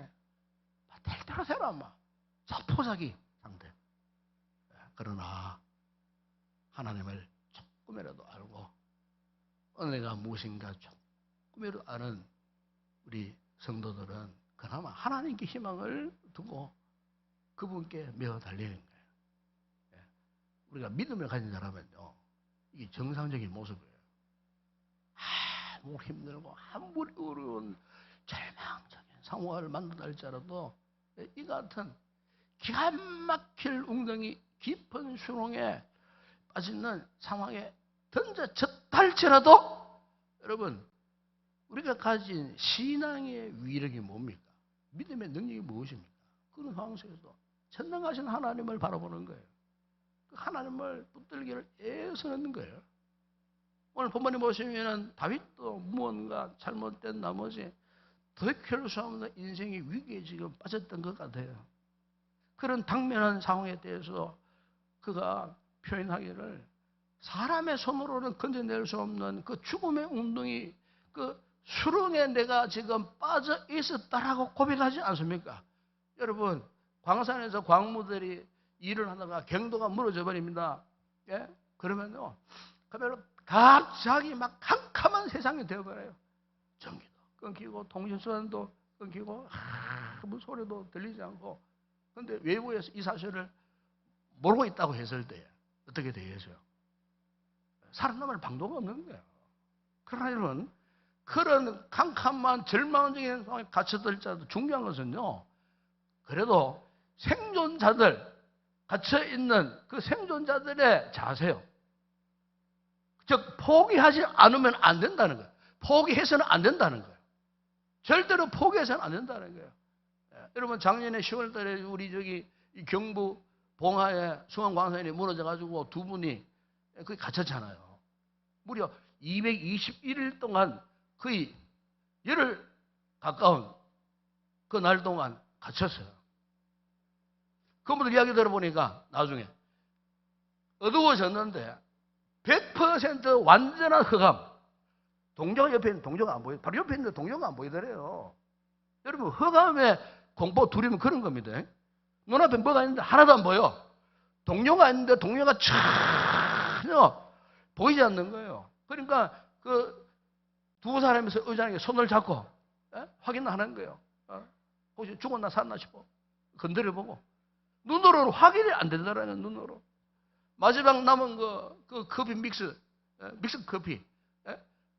될 대로 되라 막 사포자기 상태. 그러나 하나님을 조금이라도 알고 은혜가 무엇인가 조금이라도 아는 우리 성도들은 그나마 하나님께 희망을 두고 그분께 매어 달리는 거예요. 우리가 믿음을 가진 사람은요, 이게 정상적인 모습이에요. 아무리 힘들고 아무리 어려운 절망적인 상황을 만난다 할지라도 이 같은 기가 막힐 웅덩이 깊은 수렁에 빠지는 상황에 던져졌다 할지라도 여러분, 우리가 가진 신앙의 위력이 뭡니까? 믿음의 능력이 무엇입니까? 그런 상황 속에서 전능하신 하나님을 바라보는 거예요. 그 하나님을 붙들기를 애쓰는 거예요. 오늘 본문에 보시면 다윗도 무언가 잘못된 나머지 돌이킬 수 없는 인생의 위기에 지금 빠졌던 것 같아요. 그런 당면한 상황에 대해서 그가 표현하기를 사람의 손으로는 건져낼 수 없는 그 죽음의 웅덩이, 그 수렁에 내가 지금 빠져 있었다라고 고백하지 않습니까? 여러분, 광산에서 광무들이 일을 하다가 경도가 무너져 버립니다. 예? 그러면요, 그야말로 갑자기 막 캄캄한 세상이 되어버려요. 전기도 끊기고 통신선도 끊기고 아무 소리도 들리지 않고. 그런데 외부에서 이 사실을 모르고 있다고 했을 때 어떻게 되겠어요? 살아남을 방도가 없는 거예요. 그러나 여러분, 그런 캄캄한 절망적인 상황에 갇혀들자도 중요한 것은요, 그래도 생존자들, 갇혀있는 그 생존자들의 자세요. 즉, 포기하지 않으면 안 된다는 거예요. 포기해서는 안 된다는 거예요. 절대로 포기해서는 안 된다는 거예요. 여러분, 작년에 10월 달에 우리 저기 경부 봉화에 수원광산이 무너져가지고 두 분이 거기 갇혔잖아요. 무려 221일 동안 거의 열흘 가까운 그 날 동안 갇혔어요. 그분들 이야기 들어보니까 나중에 어두워졌는데 100% 완전한 흑암. 동료가 옆에 있는 동료가 안 보여. 바로 옆에 있는데 동료가 안 보이더래요. 여러분, 흑암에 공포 두리면 그런 겁니다. 눈앞에 뭐가 있는데 하나도 안 보여. 동료가 있는데 동료가 전혀 보이지 않는 거예요. 그러니까 그 두 사람에서 의자에 손을 잡고 확인하는 거예요. 혹시 죽었나 살았나 싶어. 건드려보고. 눈으로는 확인이 안 된다라는 눈으로. 마지막 남은 그 커피 믹스 커피.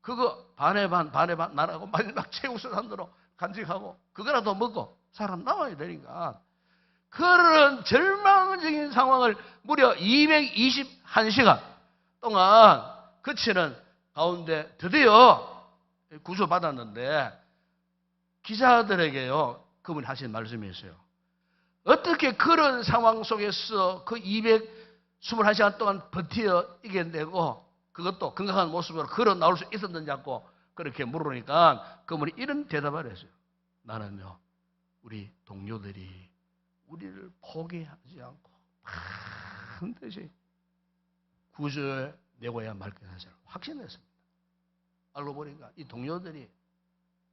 그거 반에 반 나라고 마지막 최우선으로 간직하고 그거라도 먹고 살아남아야 되니까. 그런 절망적인 상황을 무려 221시간 동안 거치는 가운데 드디어 구조받았는데 기자들에게요, 그분이 하신 말씀이 있어요. 어떻게 그런 상황 속에서 그 221시간 동안 버텨 이겨내고 그것도 건강한 모습으로 걸어 나올 수 있었느냐고 그렇게 물으니까 그분이 이런 대답을 했어요. 나는요, 우리 동료들이 우리를 포기하지 않고 반드시 구조해 내고야 말 것을 확신했습니다. 알고 보니까 이 동료들이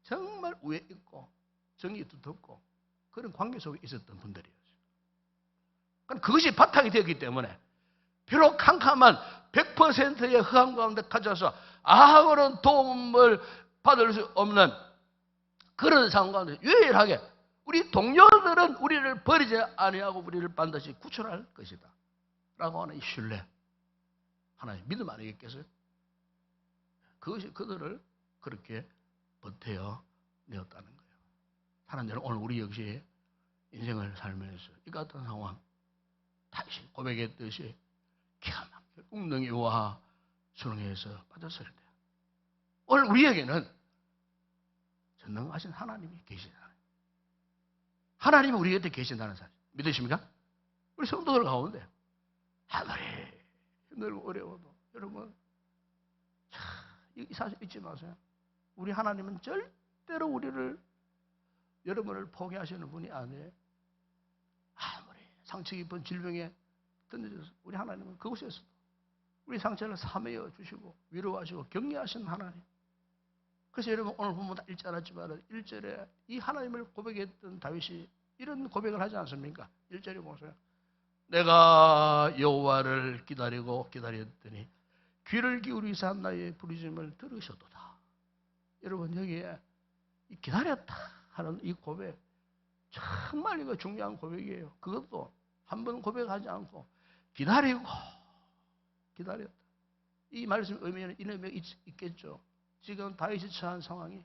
정말 우애 있고 정이 두텁고 그런 관계 속에 있었던 분들이었어요. 그러니까 그것이 바탕이 되었기 때문에 비록 캄캄한 100%의 흑암 가운데 갇혀서 아무런 도움을 받을 수 없는 그런 상황 가운데 유일하게 우리 동료들은 우리를 버리지 아니하고 우리를 반드시 구출할 것이다 라고 하는 이 신뢰, 하나의 믿음 아니겠겠어요? 그것이 그들을 그렇게 버텨 내었다는 거예요. 하나님, 오늘 우리 역시 인생을 살면서 이 같은 상황 다시 고백했듯이 기가 막힌 웅덩이와 수렁에서 빠졌을 때 오늘 우리에게는 전능하신 하나님이 계시잖아요. 하나님이 우리 곁에 계신다는 사실 믿으십니까? 우리 성도들 가운데 아무리 힘들고 어려워도 여러분 이 사실 잊지 마세요. 우리 하나님은 절대로 우리를, 여러분을 포기하시는 분이 아니에요. 아무리 상처 깊은 질병에 던져져서 우리 하나님은 그곳에서 우리 상처를 사매어 주시고 위로하시고 격려하시는 하나님. 그래서 여러분 오늘 보면 다 1절 하지만 1절에 이 하나님을 고백했던 다윗이 이런 고백을 하지 않습니까? 1절에 보세요. 내가 여호와를 기다리고 기다렸더니 귀를 기울이사 나의 부르짖음을 들으셨도다. 여러분 여기에 이 기다렸다 하는 이 고백 정말 이거 중요한 고백이에요. 그것도 한 번 고백하지 않고 기다리고 기다렸다. 이 말씀 의미는 이런 의미가 있겠죠. 지금 다윗이 처한 상황이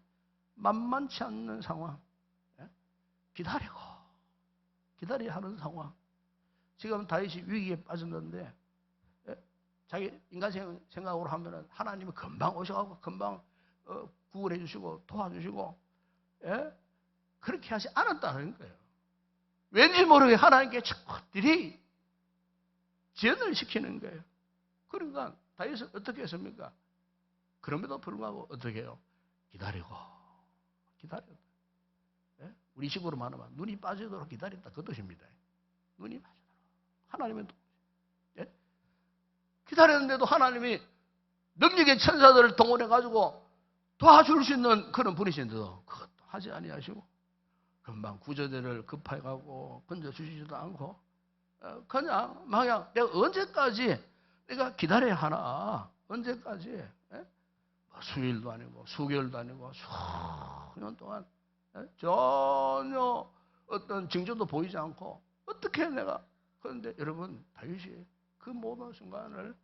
만만치 않는 상황, 기다리고 기다려야 하는 상황. 지금 다윗이 위기에 빠졌는데 자기 인간 생각으로 하면은 하나님이 금방 오셔가지고 금방 구원해 주시고 도와주시고 그렇게 하지 않았다는 거예요. 왠지 모르게 하나님께 자꾸들이 제언을 시키는 거예요. 그러니까 다윗은 어떻게 했습니까? 그럼에도 불구하고 어떻게 해요? 기다리고 기다렸다. 우리 식으로 말하면 눈이 빠지도록 기다렸다 그 뜻입니다. 눈이 빠지도록. 하나님은 기다렸는데도 하나님이 능력의 천사들을 동원해가지고 도와줄 수 있는 그런 분이신데도 그것도 하지 아니하시고 금방 구조대를 급해가고 건져주시지도 않고 그냥 내가 언제까지 내가 기다려야 하나? 언제까지? 수일도 아니고 수개월도 아니고 수년 동안 전혀 어떤 징조도 보이지 않고 어떻게 내가. 그런데 여러분 다윗이 그 모든 순간을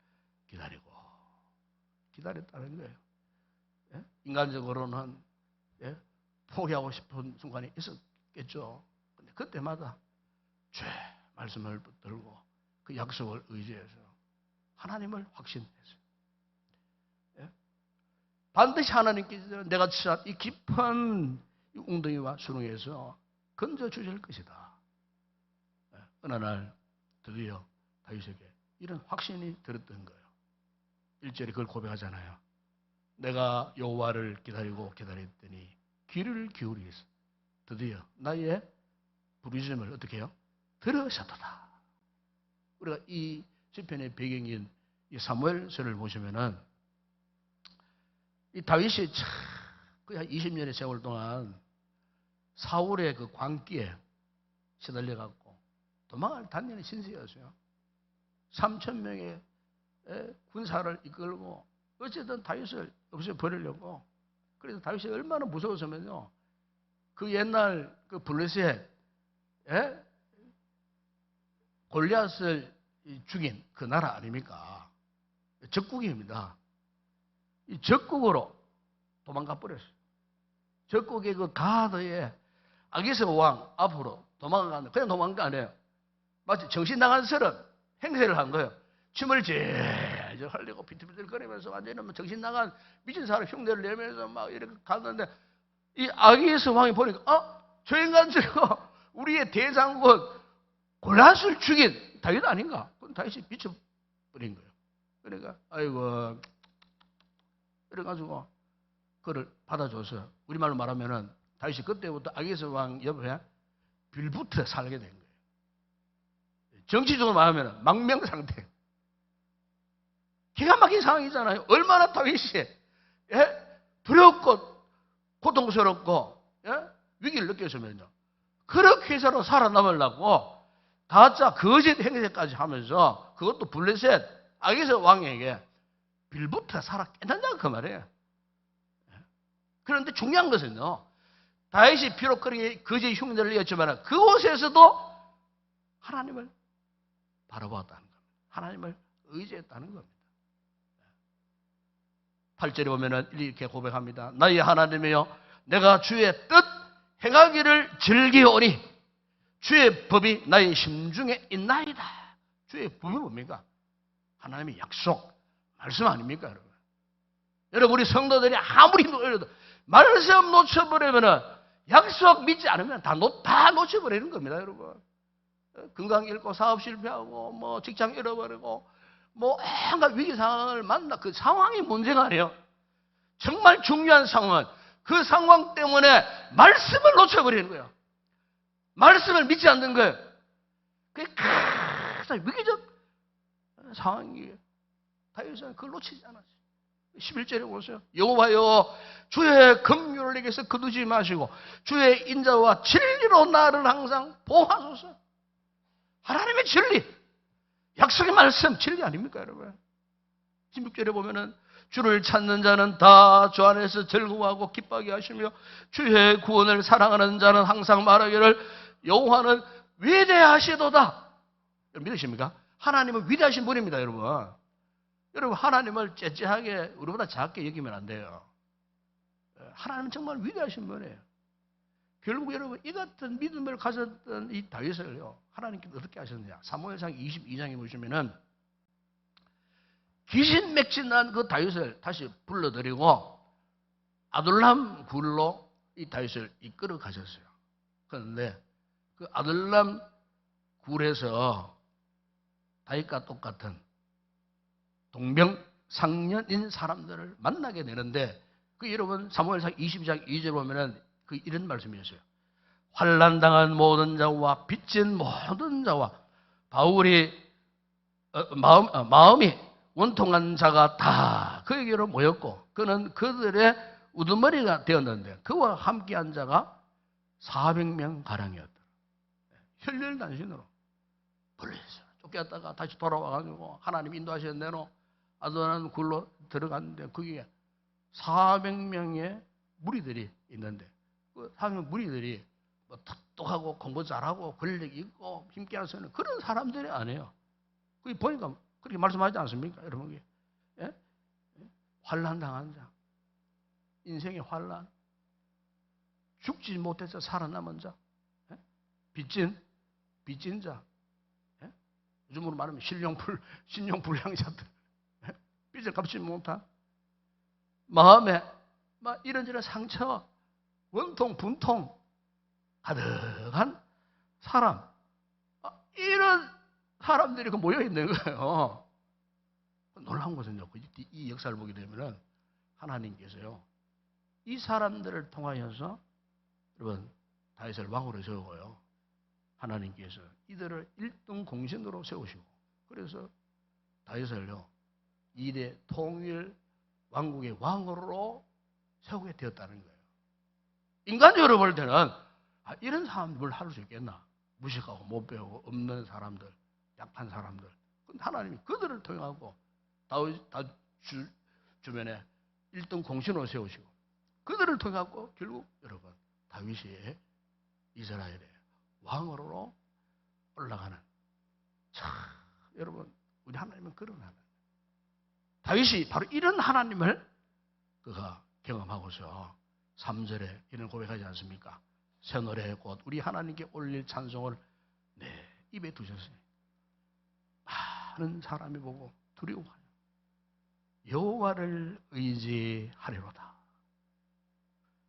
기다리고 기다렸다는 거예요. 인간적으로는 포기하고 싶은 순간이 있었겠죠. 근데 그때마다 죄 말씀을 붙들고 그 약속을 의지해서 하나님을 확신했어요. 반드시 하나님께서 내가 처한 이 깊은 이 웅덩이와 수렁에서 건져 주실 것이다. 어느 날 드디어 다윗에게 이런 확신이 들었던 거예요. 1절에 그걸 고백하잖아요. 내가 여호와를 기다리고 기다렸더니 귀를 기울이겠어. 드디어 나의 부르짖음을 어떻게 해요? 들으셨도다. 우리가 이 시편의 배경인 이 사무엘서를 보시면은 이 다윗이 거의 한 20년의 세월 동안 사울의 그 광기에 시달려 갖고 도망을 단련의 신세였어요. 3,000명의 군사를 이끌고 어쨌든 다윗을 없애버리려고. 그래서 다윗이 얼마나 무서웠으면요. 그 옛날 그 블레셋 골리앗을 죽인 그 나라 아닙니까? 적국입니다. 이 적국으로 도망가 버렸어요. 적국의 그 가드의 아기스 왕 앞으로 도망가는, 그냥 도망가 아니에요. 마치 정신 나간 사람 행세를 한 거예요. 춤을 제절 흘리고 비틀비틀거리면서 완전히 정신 나간 미친 사람 흉내를 내면서 막 이렇게 갔는데 이 아기스 왕이 보니까 저 인간 저거 우리의 대장군 골리앗을 죽인 다윗 아닌가? 그럼 다윗이 미쳐버린 거예요. 그러니까 아이고 그래가지고 그를 받아줘서 우리말로 말하면은 다윗이 그때부터 아기스 왕 옆에 빌붙어 살게 된 거예요. 정치적으로 말하면 망명 상태. 기가 막힌 상황이잖아요. 얼마나 다윗이 두렵고 고통스럽고 위기를 느꼈으면요. 그렇게 해서는 살아남으려고 가짜 거짓 행세까지 하면서 그것도 블레셋 아기스 왕에게 빌붙어 살아 깨난다 그 말이에요. 그런데 중요한 것은요. 다윗이 비록 그렇게 거짓 흉내를 내었지만 그곳에서도 하나님을 바라보았다는 겁니다. 하나님을 의지했다는 겁니다. 8절에 보면은 이렇게 고백합니다. 나의 하나님이여 내가 주의 뜻 행하기를 즐기오니 주의 법이 나의 심중에 있나이다. 주의 법이 뭡니까? 하나님의 약속, 말씀 아닙니까, 여러분? 여러분, 우리 성도들이 아무리 노력해도 말씀 놓쳐버리면은 약속 믿지 않으면 다 놓쳐버리는 겁니다, 여러분. 건강 잃고 사업 실패하고 뭐 직장 잃어버리고 뭐 온갖 위기 상황을 만나 그 상황이 문제가 아니에요. 정말 중요한 상황은 그 상황 때문에 말씀을 놓쳐버리는 거예요. 말씀을 믿지 않는 거예요. 그게 가장 위기적 상황이에요. 다윗은 그걸 놓치지 않았어요. 11절에 보세요. 여호와여 주의 긍휼을 내게서 거두지 마시고 주의 인자와 진리로 나를 항상 보호하소서. 하나님의 진리, 약속의 말씀, 진리 아닙니까 여러분? 16절에 보면은 주를 찾는 자는 다 주 안에서 즐거워하고 기뻐하게 하시며 주의 구원을 사랑하는 자는 항상 말하기를 여호와는 위대하시도다. 여러분 믿으십니까? 하나님은 위대하신 분입니다 여러분. 여러분 하나님을 째째하게 우리보다 작게 여기면 안 돼요. 하나님은 정말 위대하신 분이에요. 결국 여러분 이 같은 믿음을 가졌던 이 다윗을요 하나님께서 어떻게 하셨느냐. 사무엘상 22장에 보시면은 귀신 맥진난 그 다윗을 다시 불러들이고 아둘람 굴로 이 다윗을 이끌어 가셨어요. 그런데 그 아둘람 굴에서 다윗과 똑같은 동병상련인 사람들을 만나게 되는데 그 여러분 사무엘상 22장 2절 보면은 그 이런 말씀이었어요. 환난당한 모든 자와 빚진 모든 자와 바울이 마음이 원통한 자가 다 그에게로 모였고 그는 그들의 우두머리가 되었는데 그와 함께한 자가 400명 가량이었다. 혈혈단신으로 불렸어요. 쫓겼다가 다시 돌아와가지고 하나님 인도하시는 대로 아도난 굴로 들어갔는데 거기에 400명의 무리들이 있는데 그 400명 무리들이 뭐 똑똑하고 공부 잘하고 권력 있고 힘께 쓰는 그런 사람들이 아니에요. 그게 보니까 그렇게 말씀하지 않습니까? 여러분, 예? 환난 당한 자, 인생의 환난, 죽지 못해서 살아남은 자, 예? 빚진 자, 예? 요즘으로 말하면 신용불량자들, 예? 빚을 갚지 못한 마음에 막 이런저런 상처, 원통, 분통 가득한 사람, 이런 사람들이 모여 있는 거예요. 놀라운 것은요, 이 역사를 보게 되면은 하나님께서요, 이 사람들을 통하여서 여러분 다윗을 왕으로 세우고요, 하나님께서 이들을 일등 공신으로 세우시고, 그래서 다윗을요, 이대 통일 왕국의 왕으로 세우게 되었다는 거예요. 인간적으로 볼 때는 이런 사람들 뭘 할 수 있겠나? 무식하고 못 배우고 없는 사람들, 약한 사람들. 근데 하나님이 그들을 통하고 다윗 주변에 1등 공신으로 세우시고 그들을 통하고 결국 여러분 다윗이 이스라엘의 왕으로 올라가는, 참 여러분 우리 하나님은 그런 하나님. 다윗이 바로 이런 하나님을 그가 경험하고서 3절에 이런 고백하지 않습니까? 새 노래 곧 우리 하나님께 올릴 찬송을 내 입에 두셨으니 많은 사람이 보고 두려워하여 여호와를 의지하리로다.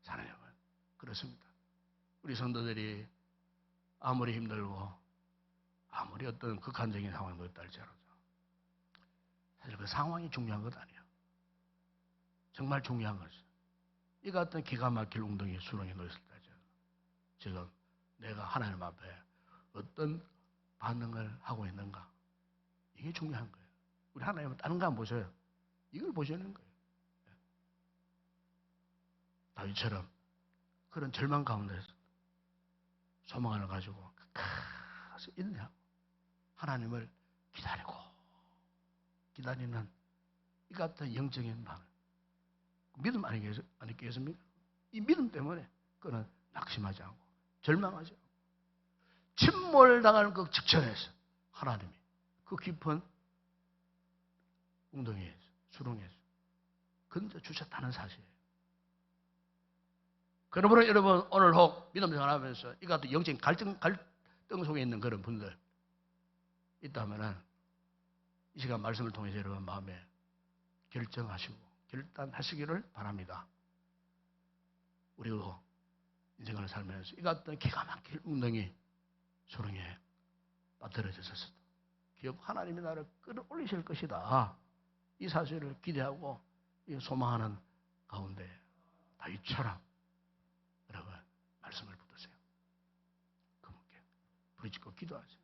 사랑하는 여러분, 그렇습니다. 우리 성도들이 아무리 힘들고 아무리 어떤 극한적인 상황이 있다 할지라도 사실 그 상황이 중요한 것 아니에요. 정말 중요한 것은 이 같은 기가 막힐 웅덩이 수렁에 놓였을 때 지금 내가 하나님 앞에 어떤 반응을 하고 있는가, 이게 중요한 거예요. 우리 하나님은 다른 거 안 보셔요. 이걸 보시는 거예요. 다윗처럼 그런 절망 가운데서 소망을 가지고 끝까지 인내하고 하나님을 기다리고 기다리는 이 같은 영적인 마음, 믿음 아니겠습니까? 이 믿음 때문에 그는 낙심하지 않고 절망하지 않고 침몰당하는 그 직전에서 하나님이 그 깊은 웅덩이에서 수렁에서 건져 주셨다는 사실이에요. 그러므로 여러분 오늘 혹 믿음 생활하면서 이 같은 영적인 갈등 속에 있는 그런 분들 있다면은 이 시간 말씀을 통해서 여러분 마음에 결정하시고 결단하시기를 바랍니다. 우리도 인생을 살면서 이 같은 기가 막힐 웅덩이 수렁에 빠뜨려졌어도 기업 하나님이 나를 끌어올리실 것이다. 이 사실을 기대하고 소망하는 가운데 다윗처럼 여러분 말씀을 붙드세요. 그분께 부르짖고 기도하세요.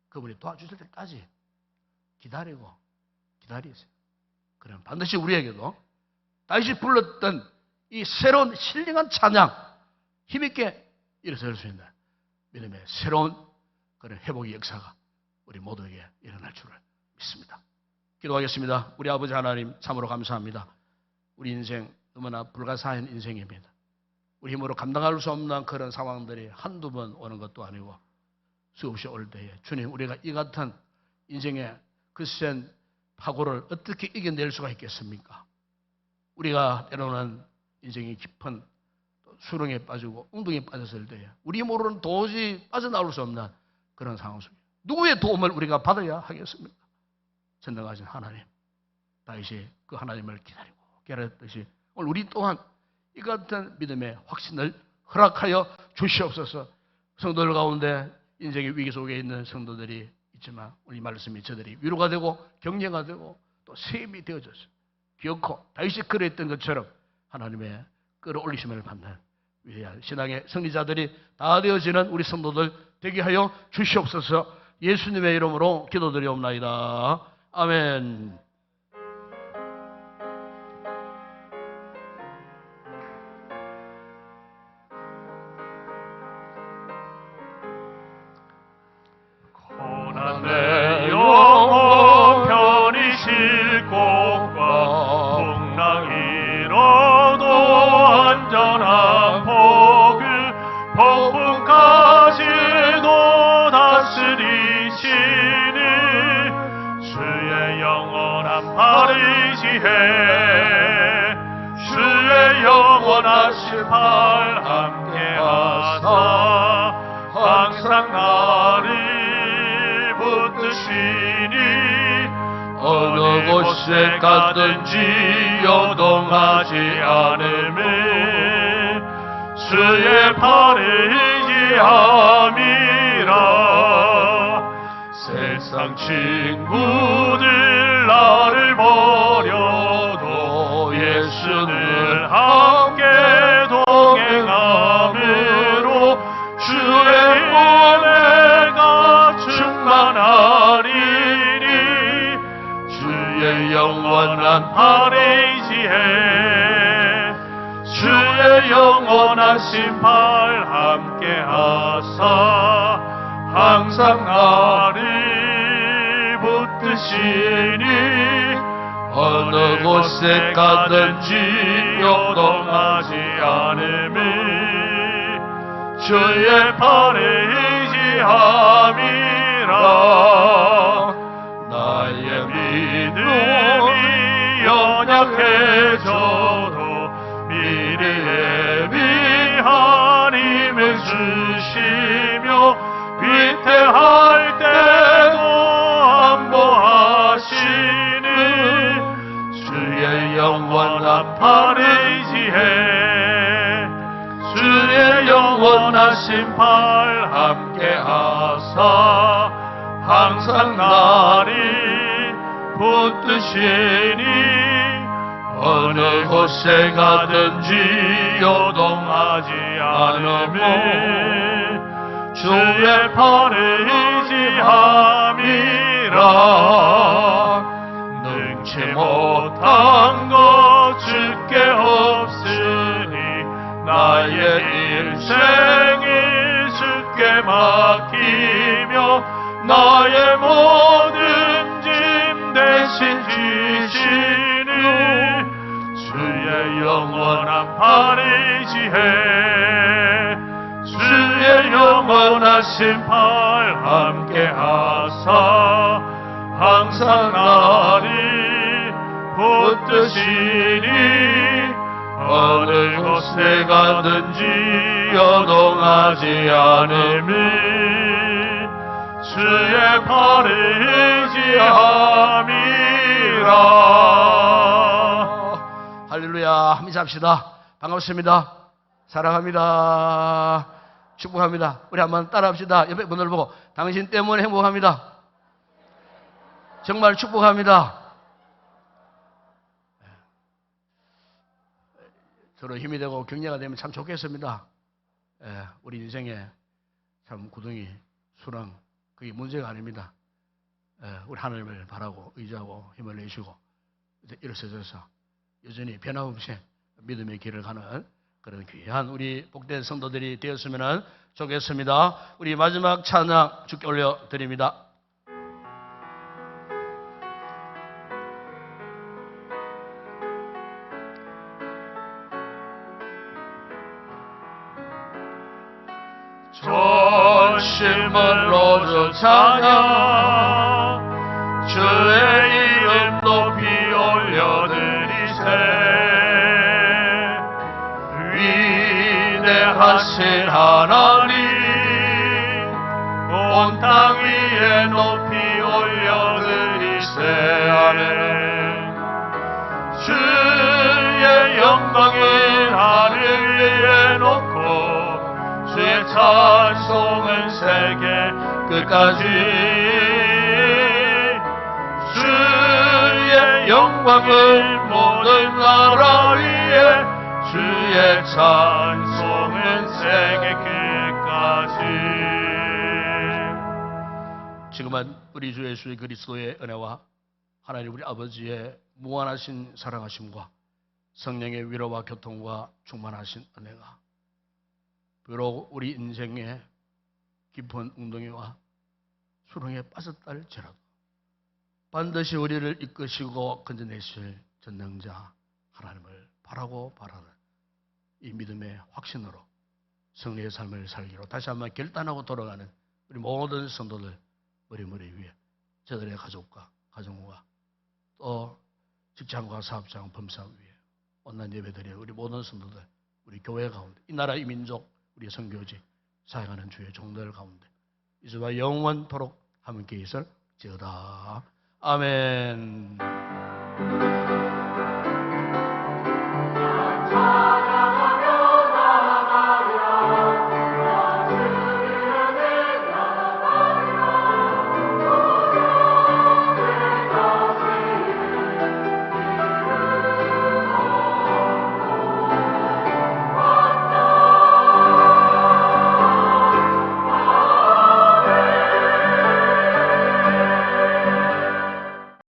그분이 도와주실 때까지 기다리세요. 그럼 반드시 우리에게도 다윗이 불렀던 이 새로운 신령한 찬양, 힘있게 일어설 수 있는 믿음의 새로운 그런 회복의 역사가 우리 모두에게 일어날 줄을 믿습니다. 기도하겠습니다. 우리 아버지 하나님 참으로 감사합니다. 우리 인생 너무나 불가사한 인생입니다. 우리 힘으로 감당할 수 없는 그런 상황들이 한두 번 오는 것도 아니고 수없이 올 때에 주님, 우리가 이 같은 인생의 그 센 파고를 어떻게 이겨낼 수가 있겠습니까? 우리가 때로는 인생이 깊은 수렁에 빠지고 웅덩이에 빠졌을 때에 우리 힘으로는 도저히 빠져나올 수 없는 그런 상황 속에 누구의 도움을 우리가 받아야 하겠습니까? 전능하신 하나님, 다윗이 그 하나님을 기다렸듯이 오늘 우리 또한 이 같은 믿음의 확신을 허락하여 주시옵소서. 성도들 가운데 인생의 위기 속에 있는 성도들이 있지만 우리 말씀이 저들이 위로가 되고 격려가 되고 또 세임이 되어져서 기어코 다윗이 그랬던 것처럼 하나님의 끌어올리심을 받는 위대한 신앙의 승리자들이 다 되어지는 우리 성도들 되게 하여 주시옵소서. 예수님의 이름으로 기도드리옵나이다. 아멘. 고난 내 영혼 편히 쉴 곳과 풍랑 일어도 안전한 복을 폭풍까지도 다스리시니 주의 영원한 팔을 지혜 주의 영원하신 팔 함께하사 항상 나를 붙드시니 어느 곳에 가든지 요동하지 않음을 주의 팔을 의지함이라. 세상 친구들 나를 버려도 예수는 함께 동행함으로 주의 은혜가 충만하리니 주의 영원한 팔에 의지해 주의 영원하신 팔 함께하사 항상 나를 붙드시니 어느 곳에 가든지 요동하지 않음을 주의 팔에 의지함이라. 나의 믿음이 연약해져도 미래에 위한 힘을 주시며 위태할 때도 안보하시는 주의 영원한 팔에 의지해 주의 영원하신 팔 함께하사 항상 나를 붙드시니 어느 곳에 가든지 요동하지 않음을 주의 팔을 의지함이라. 능치 못한 것 주께 없으니 나의 인생을 주께 맡기며 나의 모든 짐 대신 지시는 주의 영원한 팔을 의지해 주의 영원하신 팔 함께하사 항상 나를 붙드시니 어느 곳에 가든지 요동하지 않음을 주의 팔을 의지함이라. 할렐루야. 함께 합시다. 반갑습니다. 사랑합니다. 축복합니다. 우리 한번 따라합시다. 옆에 분을 보고 당신 때문에 행복합니다. 정말 축복합니다. 서로 힘이 되고 격려가 되면 참 좋겠습니다. 예, 우리 인생에 참 구덩이, 수렁, 그게 문제가 아닙니다. 예, 우리 하나님을 바라고 의지하고 힘을 내시고 일어서셔서 여전히 변함없이 믿음의 길을 가는 그런 귀한 우리 복된 성도들이 되었으면 좋겠습니다. 우리 마지막 찬양 주께 올려드립니다. 전심을 로저 찬양 주의 이름 높이 올려드리세 위대하신 하나님 온 땅 위에 높이 올려드리세 아멘 주의 영광을 하늘 위에 놓고 주의 찬송은 세계 끝까지 주의 영광을 모든 나라 위에 주의 찬송은 세계 끝까지 지금은 우리 주 예수 그리스도의 은혜와 하나님 우리 아버지의 무한하신 사랑하심과 성령의 위로와 교통과 충만하신 은혜가 비록 우리 인생의 깊은 웅덩이와 수렁에 빠졌다 할지라도 반드시 우리를 이끄시고 건져내실 전능자 하나님을 바라고 바라는 이 믿음의 확신으로 승리의 삶을 살기로 다시 한번 결단하고 돌아가는 우리 모든 성도들 머리 위에 저들의 가족과 가정과 또 직장과 사업장 범사업 위에 온난 예배드리는 우리 모든 성도들 우리 교회 가운데 이 나라 이 민족 우리 선교지 사역하는 주의 종들 가운데 이제와 영원토록 함께 있을지어다. 아멘.